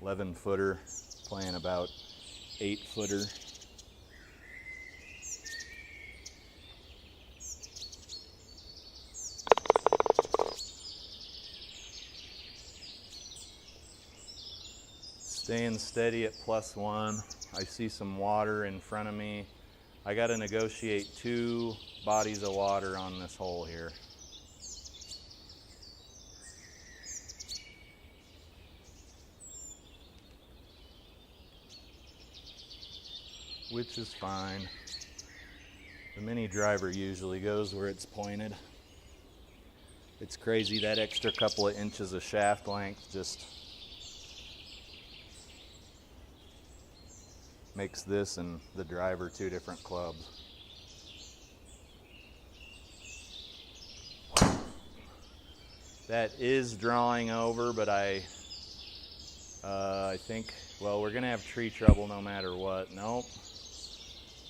11 footer, playing about 8 footer. Staying steady at +1. I see some water in front of me. I got to negotiate 2 bodies of water on this hole here. Which is fine. The mini driver usually goes where it's pointed. It's crazy, that extra couple of inches of shaft length just makes this and the driver 2 different clubs. That is drawing over, but I think, well, we're gonna have tree trouble no matter what. Nope.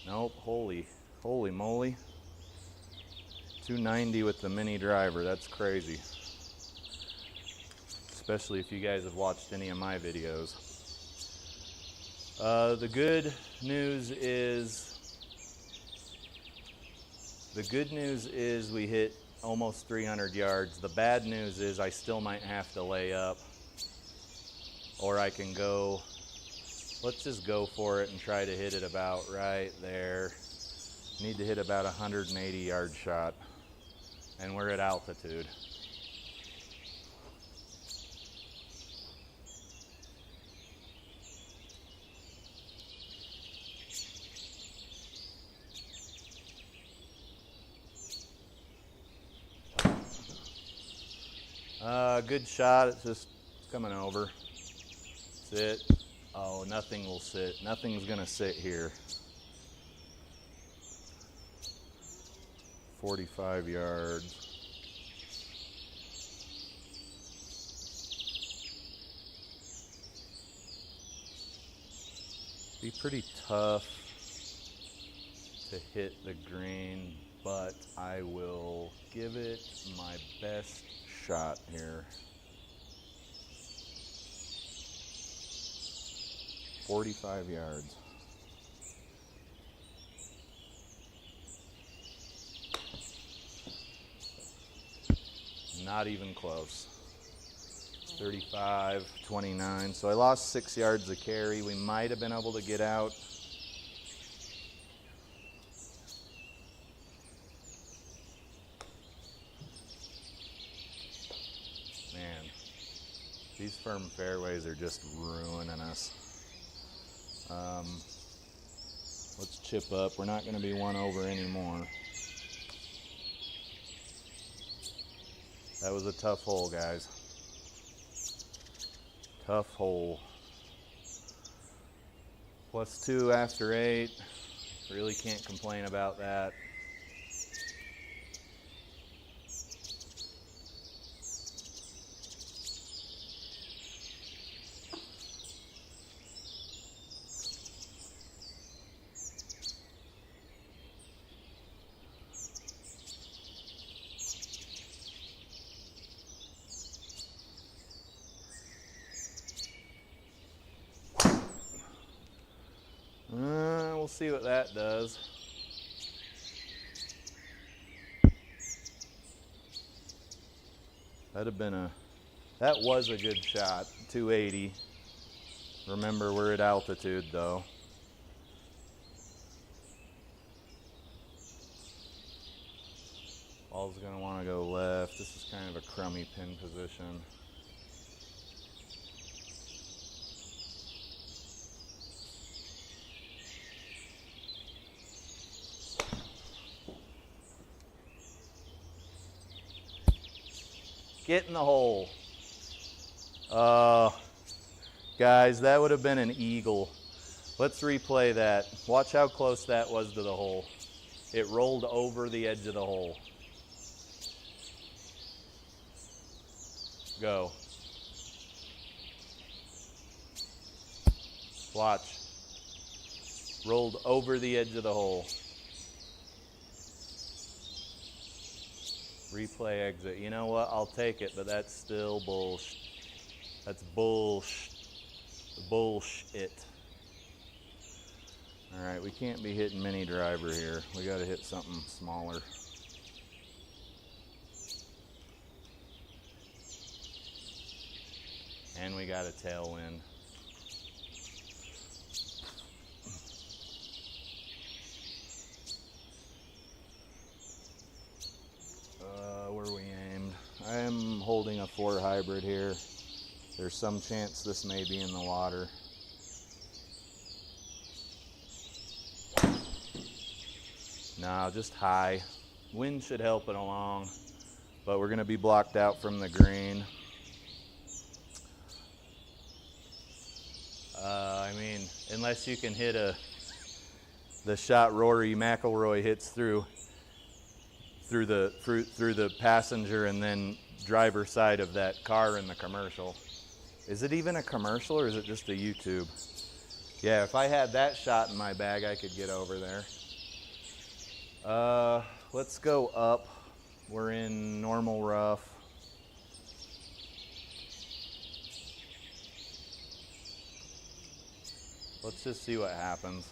Nope, holy moly. 290 with the mini driver, that's crazy. Especially if you guys have watched any of my videos. The good news is we hit almost 300 yards. The bad news is I still might have to lay up, or I can go. Let's just go for it and try to hit it about right there. Need to hit about 180 yard shot, and we're at altitude. Good shot, it's just coming over. Sit. Oh, nothing will sit. Nothing's gonna sit here. 45 yards. Be pretty tough to hit the green, but I will give it my best shot here. 45 yards. Not even close. 35, 29. So I lost 6 yards of carry. We might have been able to get out. Man, these firm fairways are just ruining us. Let's chip up. We're not going to be one over anymore. That was a tough hole, guys. Tough hole. +2 after 8. Really can't complain about that. We'll see what that does. That was a good shot, 280. Remember, we're at altitude though. Ball's gonna want to go left. This is kind of a crummy pin position. Get in the hole. Guys, that would have been an eagle. Let's replay that. Watch how close that was to the hole. It rolled over the edge of the hole. Go. Watch. Rolled over the edge of the hole. Replay exit. You know what? I'll take it, but that's still bullshit. That's bullshit. Bullshit. All right, we can't be hitting mini driver here. We got to hit something smaller. And we got a tailwind. Where we aimed? I am holding a 4 hybrid here. There's some chance this may be in the water. No, just high. Wind should help it along, but we're gonna be blocked out from the green. I mean, unless you can hit the shot Rory McIlroy hits through the passenger and then driver side of that car in the commercial. Is it even a commercial or is it just a YouTube? Yeah, if I had that shot in my bag, I could get over there. Let's go up. We're in normal rough. Let's just see what happens.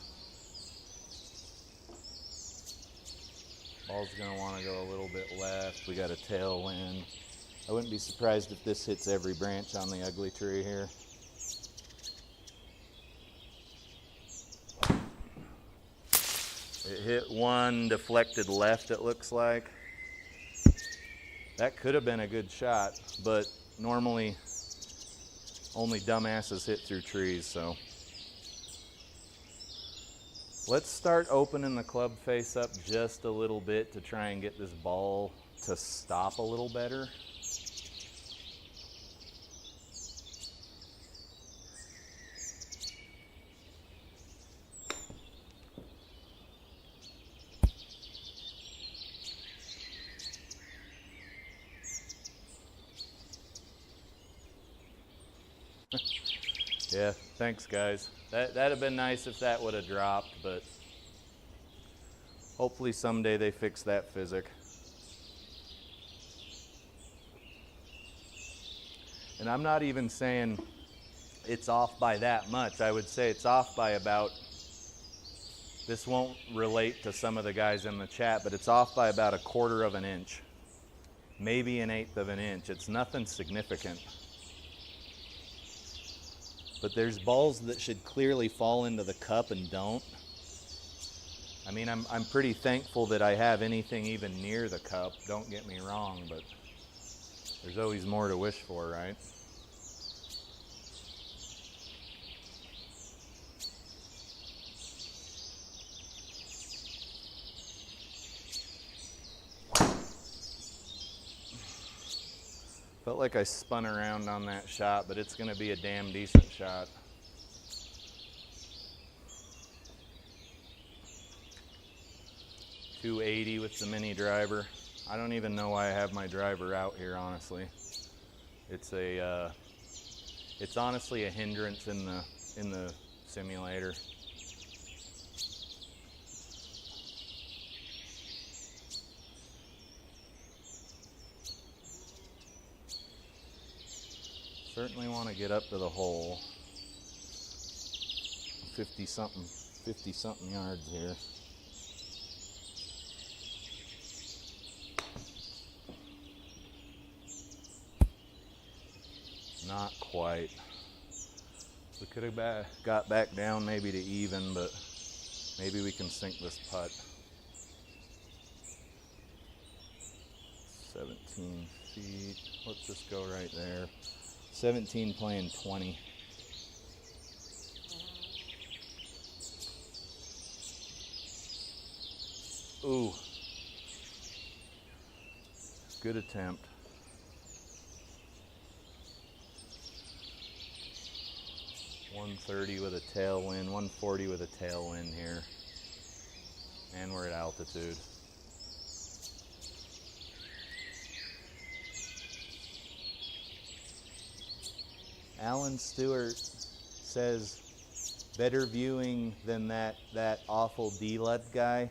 Ball's gonna want to go a little bit left. We got a tailwind. I wouldn't be surprised if this hits every branch on the ugly tree here. It hit one deflected left, it looks like. That could have been a good shot, but normally only dumbasses hit through trees, so. Let's start opening the club face up just a little bit to try and get this ball to stop a little better. Yeah, thanks guys. That'd have been nice if that would have dropped, but hopefully someday they fix that physic. And I'm not even saying it's off by that much. I would say it's off by about, this won't relate to some of the guys in the chat, but it's off by about 1/4 of an inch, maybe 1/8 of an inch. It's nothing significant. But there's balls that should clearly fall into the cup and don't. I mean, I'm pretty thankful that I have anything even near the cup, don't get me wrong, but there's always more to wish for, right? Felt like I spun around on that shot, but it's gonna be a damn decent shot. .280 with the mini driver. I don't even know why I have my driver out here, honestly. It's honestly a hindrance in the simulator. Certainly want to get up to the hole. 50 something yards here. Not quite. We could have got back down maybe to even, but maybe we can sink this putt. 17 feet. Let's just go right there. 17 playing 20. Ooh. Good attempt. .130 with a tailwind, 140 with a tailwind here. And we're at altitude. Alan Stewart says, better viewing than that awful D-LUT guy.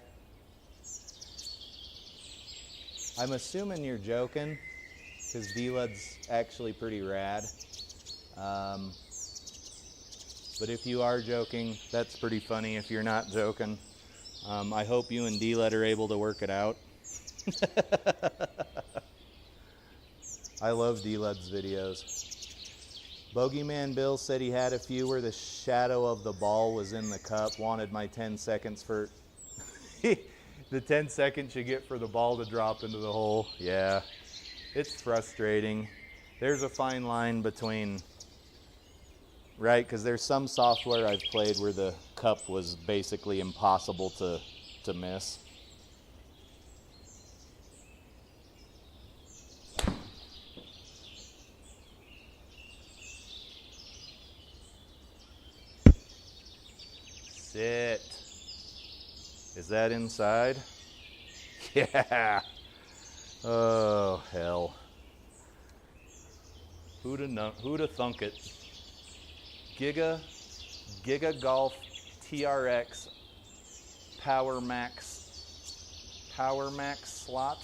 I'm assuming you're joking, because D-LUT's actually pretty rad. But if you are joking, that's pretty funny. If you're not joking, I hope you and D-LUT are able to work it out. I love D-LUT's videos. Bogeyman Bill said he had a few where the shadow of the ball was in the cup. Wanted my 10 seconds for the 10 seconds you get for the ball to drop into the hole. Yeah, it's frustrating. There's a fine line between, right? Because there's some software I've played where the cup was basically impossible to miss. Sit. Is that inside? Yeah. Oh, hell. Who'da thunk it? Giga Golf TRX Power Max slot,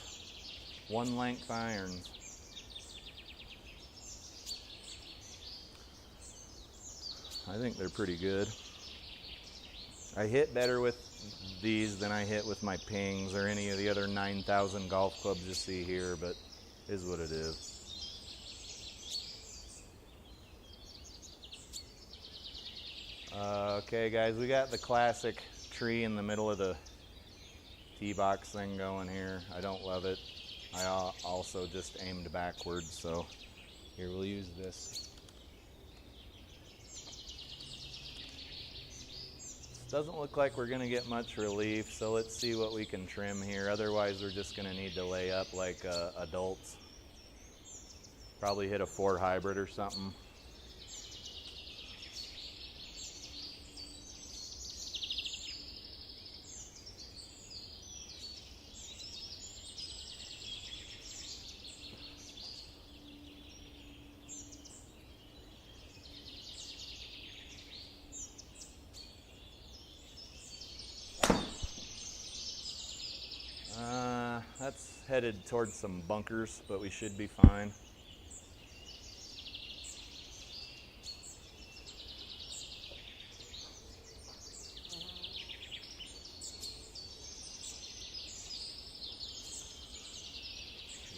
1 length irons. I think they're pretty good. I hit better with these than I hit with my pings or any of the other 9,000 golf clubs you see here, but is what it is. Okay guys, we got the classic tree in the middle of the tee box thing going here. I don't love it. I also just aimed backwards, so here we'll use this. Doesn't look like we're gonna get much relief, so let's see what we can trim here. Otherwise, we're just gonna need to lay up like adults. Probably hit a 4 hybrid or something. That's headed towards some bunkers, but we should be fine.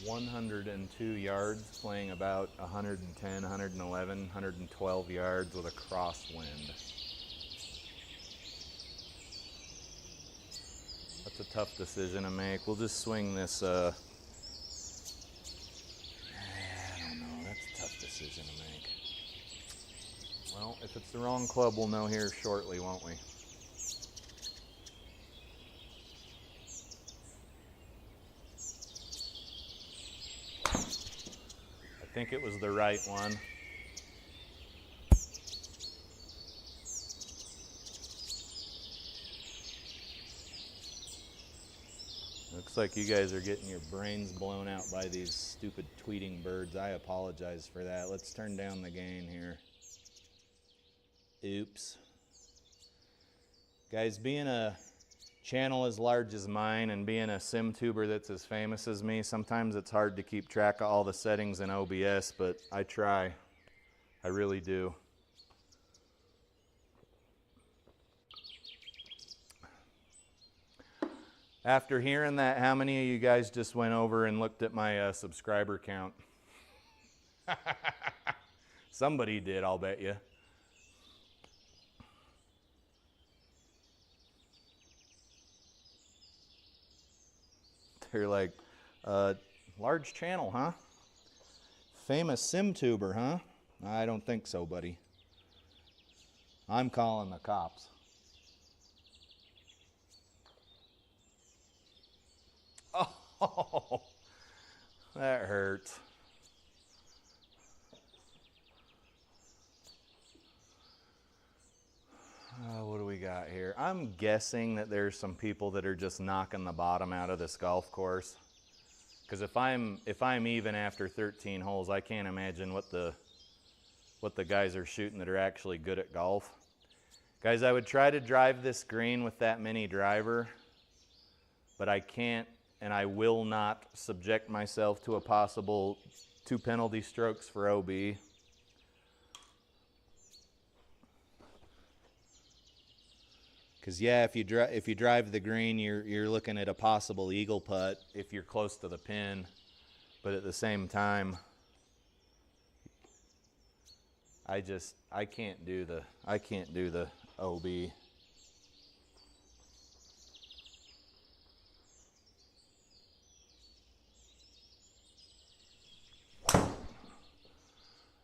...102 yards, playing about 110, 111, 112 yards with a crosswind. That's a tough decision to make. We'll just swing this, I don't know, that's a tough decision to make. Well, if it's the wrong club, we'll know here shortly, won't we? I think it was the right one. Looks like you guys are getting your brains blown out by these stupid tweeting birds. I apologize for that. Let's turn down the gain here. Oops. Guys, being a channel as large as mine and being a sim tuber that's as famous as me, sometimes it's hard to keep track of all the settings in OBS, but I try. I really do. After hearing that, how many of you guys just went over and looked at my subscriber count? Somebody did, I'll bet you. They're like, large channel, huh? Famous sim tuber, huh? I don't think so, buddy. I'm calling the cops. Oh, that hurts. What do we got here? I'm guessing that there's some people that are just knocking the bottom out of this golf course. Because if I'm even after 13 holes, I can't imagine what the guys are shooting that are actually good at golf. Guys, I would try to drive this green with that mini driver, but I can't and I will not subject myself to a possible 2 penalty strokes for OB. Because yeah, if you drive the green, you're looking at a possible eagle putt if you're close to the pin, but at the same time, I can't do the OB.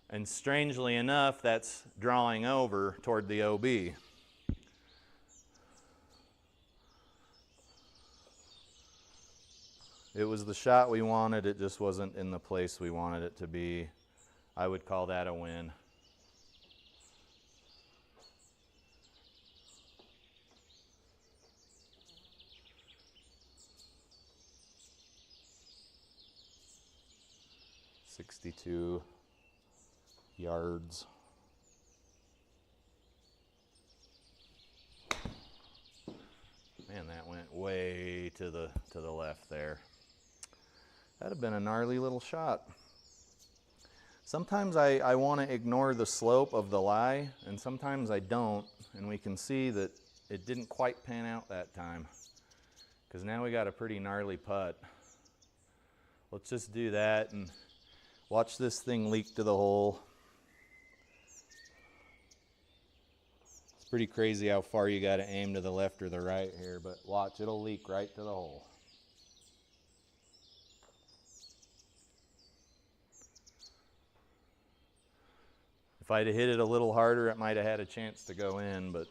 And strangely enough, that's drawing over toward the OB. It was the shot we wanted, it just wasn't in the place we wanted it to be. I would call that a win. "62 yards. Man, that went way to the left there. That'd have been a gnarly little shot. Sometimes I want to ignore the slope of the lie, and sometimes I don't, and we can see that it didn't quite pan out that time, because now we got a pretty gnarly putt. Let's just do that and watch this thing leak to the hole. It's pretty crazy how far you got to aim to the left or the right here, but watch, it'll leak right to the hole. If I'd have hit it a little harder, it might have had a chance to go in, but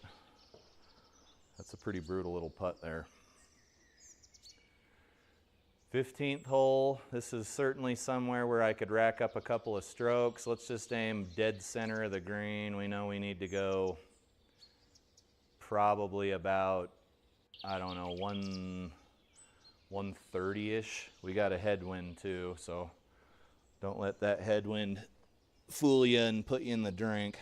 that's a pretty brutal little putt there. 15th hole, this is certainly somewhere where I could rack up a couple of strokes. Let's just aim dead center of the green. We know we need to go probably about, I don't know, 130-ish. We got a headwind too, so don't let that headwind fool you and put you in the drink.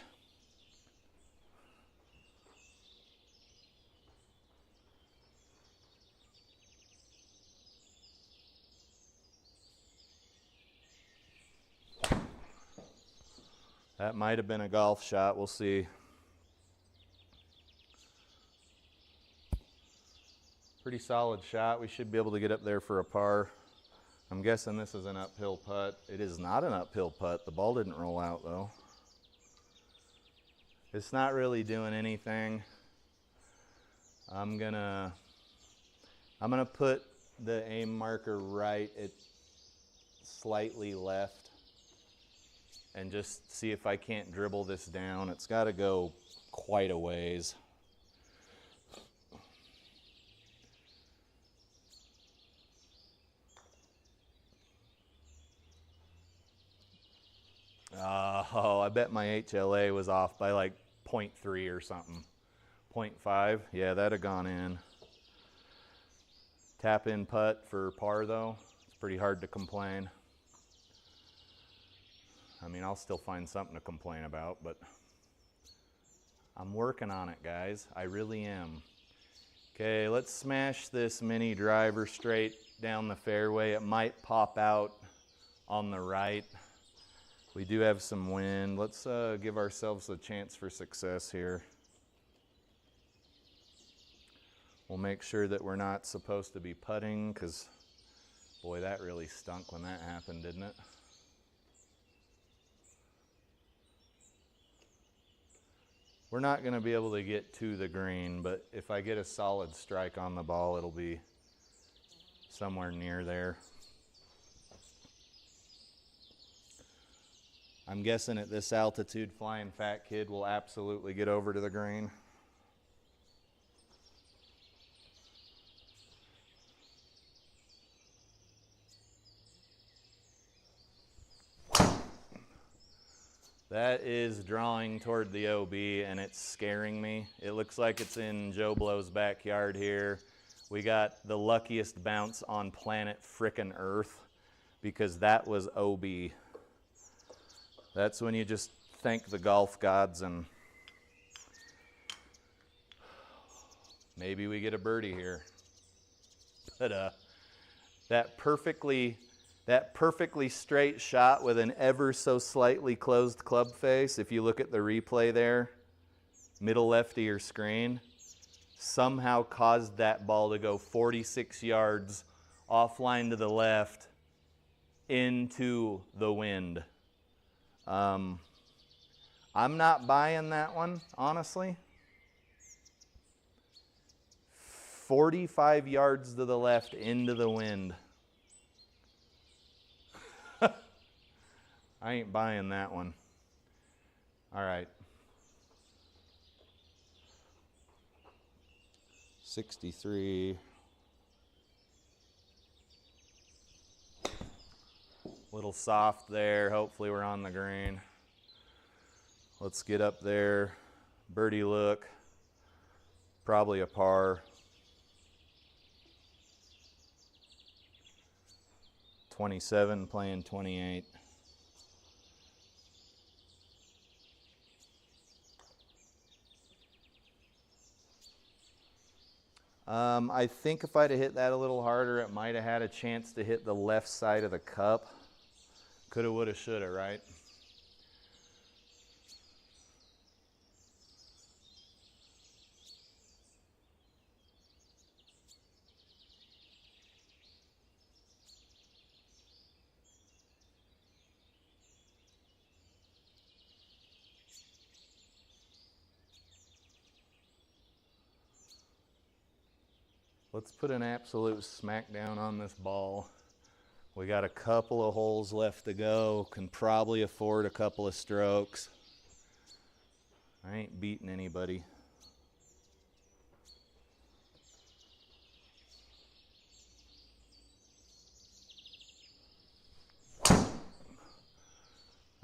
That might have been a golf shot, we'll see. Pretty solid shot. We should be able to get up there for a par. I'm guessing this is an uphill putt. It is not an uphill putt. The ball didn't roll out though. It's not really doing anything. I'm gonna put the aim marker right at slightly left and just see if I can't dribble this down. It's got to go quite a ways. Oh, I bet my HLA was off by like 0.3 or something. 0.5, yeah, that'd have gone in. Tap in putt for par though. It's pretty hard to complain. I mean, I'll still find something to complain about, but I'm working on it, guys. I really am. Okay, let's smash this mini driver straight down the fairway. It might pop out on the right. We do have some wind. Let's give ourselves a chance for success here. We'll make sure that we're not supposed to be putting, because boy, that really stunk when that happened, didn't it? We're not going to be able to get to the green, but if I get a solid strike on the ball, it'll be somewhere near there. I'm guessing at this altitude, Flying Fat Kid will absolutely get over to the green. That is drawing toward the OB and it's scaring me. It looks like it's in Joe Blow's backyard here. We got the luckiest bounce on planet frickin' Earth because that was OB. That's when you just thank the golf gods and maybe we get a birdie here. But that perfectly straight shot with an ever so slightly closed club face, if you look at the replay there, middle left of your screen, somehow caused that ball to go 46 yards offline to the left into the wind. I'm not buying that one, honestly. 45 yards to the left into the wind. I ain't buying that one. All right. 63. Little soft there. Hopefully we're on the green. Let's get up there. Birdie look. Probably a par. 27 playing 28. I think if I'd have hit that a little harder, it might have had a chance to hit the left side of the cup. Coulda, woulda, shoulda, right? Let's put an absolute smackdown on this ball. We got a couple of holes left to go. Can probably afford a couple of strokes. I ain't beating anybody.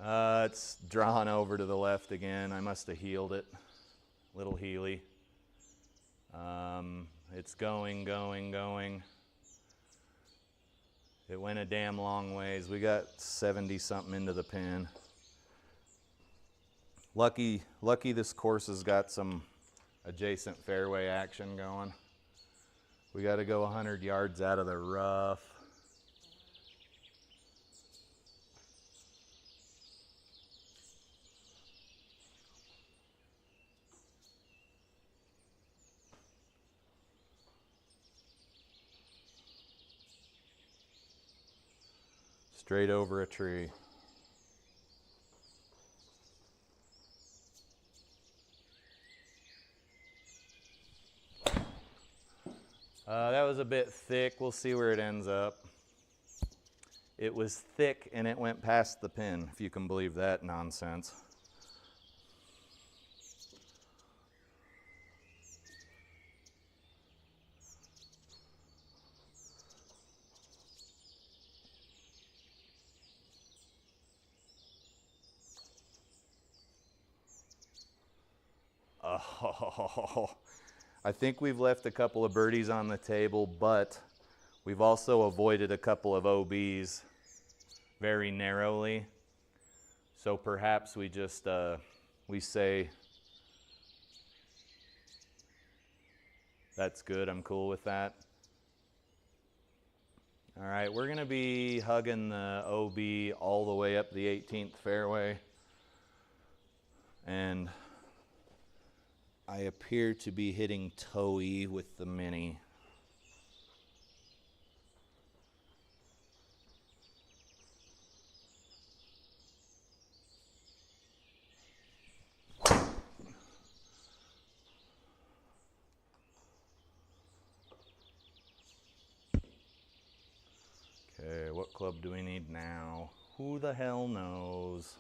It's drawn over to the left again. I must have heeled it. Little heely. It's going. It went a damn long ways. We got 70 something into the pin. Lucky this course has got some adjacent fairway action going. We got to go 100 yards out of the rough. Straight over a tree. That was a bit thick. We'll see where it ends up. It was thick and it went past the pin, if you can believe that nonsense. Oh, I think we've left a couple of birdies on the table, but we've also avoided a couple of OBs very narrowly. So perhaps we just, we say, that's good, I'm cool with that. All right, we're gonna be hugging the OB all the way up the 18th fairway. And I appear to be hitting toe-y with the mini. club do we need now? Who the hell knows?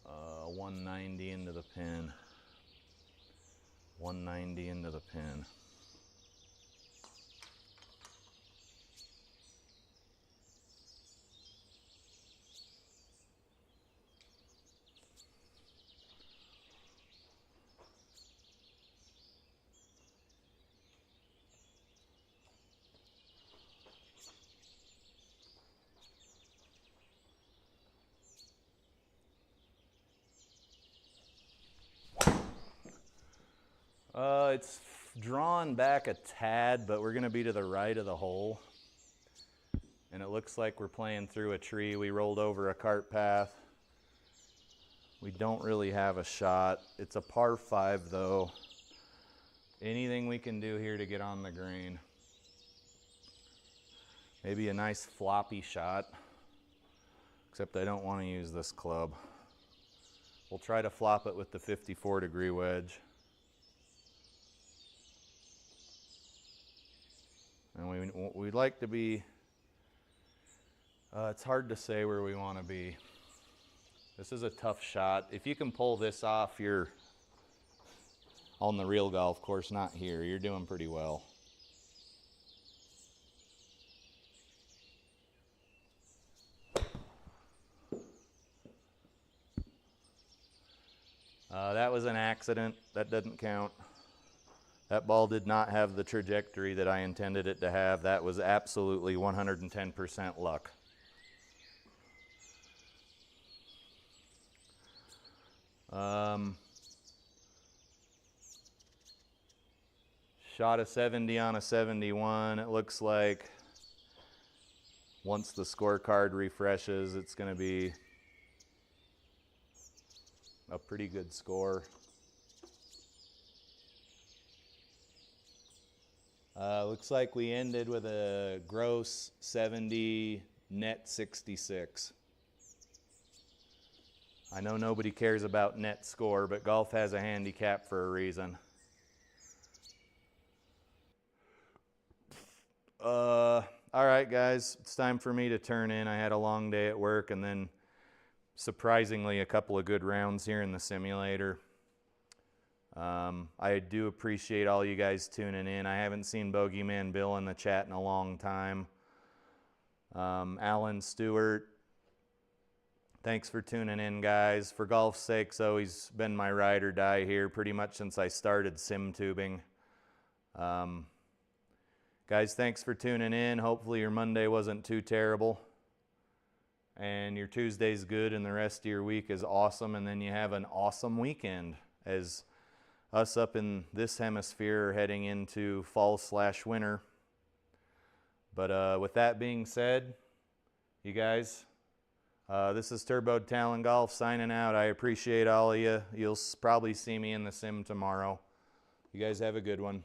Uh, 190 into the pin. 190 into the pin. It's drawn back a tad, but we're going to be to the right of the hole. And it looks like we're playing through a tree. We rolled over a cart path. We don't really have a shot. It's a par 5 though. Anything we can do here to get on the green. Maybe a nice floppy shot. Except I don't want to use this club. We'll try to flop it with the 54-degree wedge. And we'd like to be, it's hard to say where we want to be. This is a tough shot. If you can pull this off, you're on the real golf course, not here. You're doing pretty well. That was an accident. That doesn't count. That ball did not have the trajectory that I intended it to have. That was absolutely 110% luck. Shot a 70 on a 71. It looks like once the scorecard refreshes, it's going to be a pretty good score. Looks like we ended with a gross 70, net 66. I know nobody cares about net score, but golf has a handicap for a reason. All right, guys, it's time for me to turn in. I had a long day at work and then surprisingly a couple of good rounds here in the simulator. I do appreciate all you guys tuning in. I haven't seen Bogeyman Bill in the chat in a long time. Alan Stewart, thanks for tuning in, guys. For golf's sake's always been my ride or die here pretty much since I started sim tubing. Guys, thanks for tuning in. Hopefully your Monday wasn't too terrible. And your Tuesday's good and the rest of your week is awesome. And then you have an awesome weekend as us up in this hemisphere are heading into fall/winter. But with that being said, you guys, this is Turboed Talon Golf signing out. I appreciate all of you. You'll probably see me in the sim tomorrow. You guys have a good one.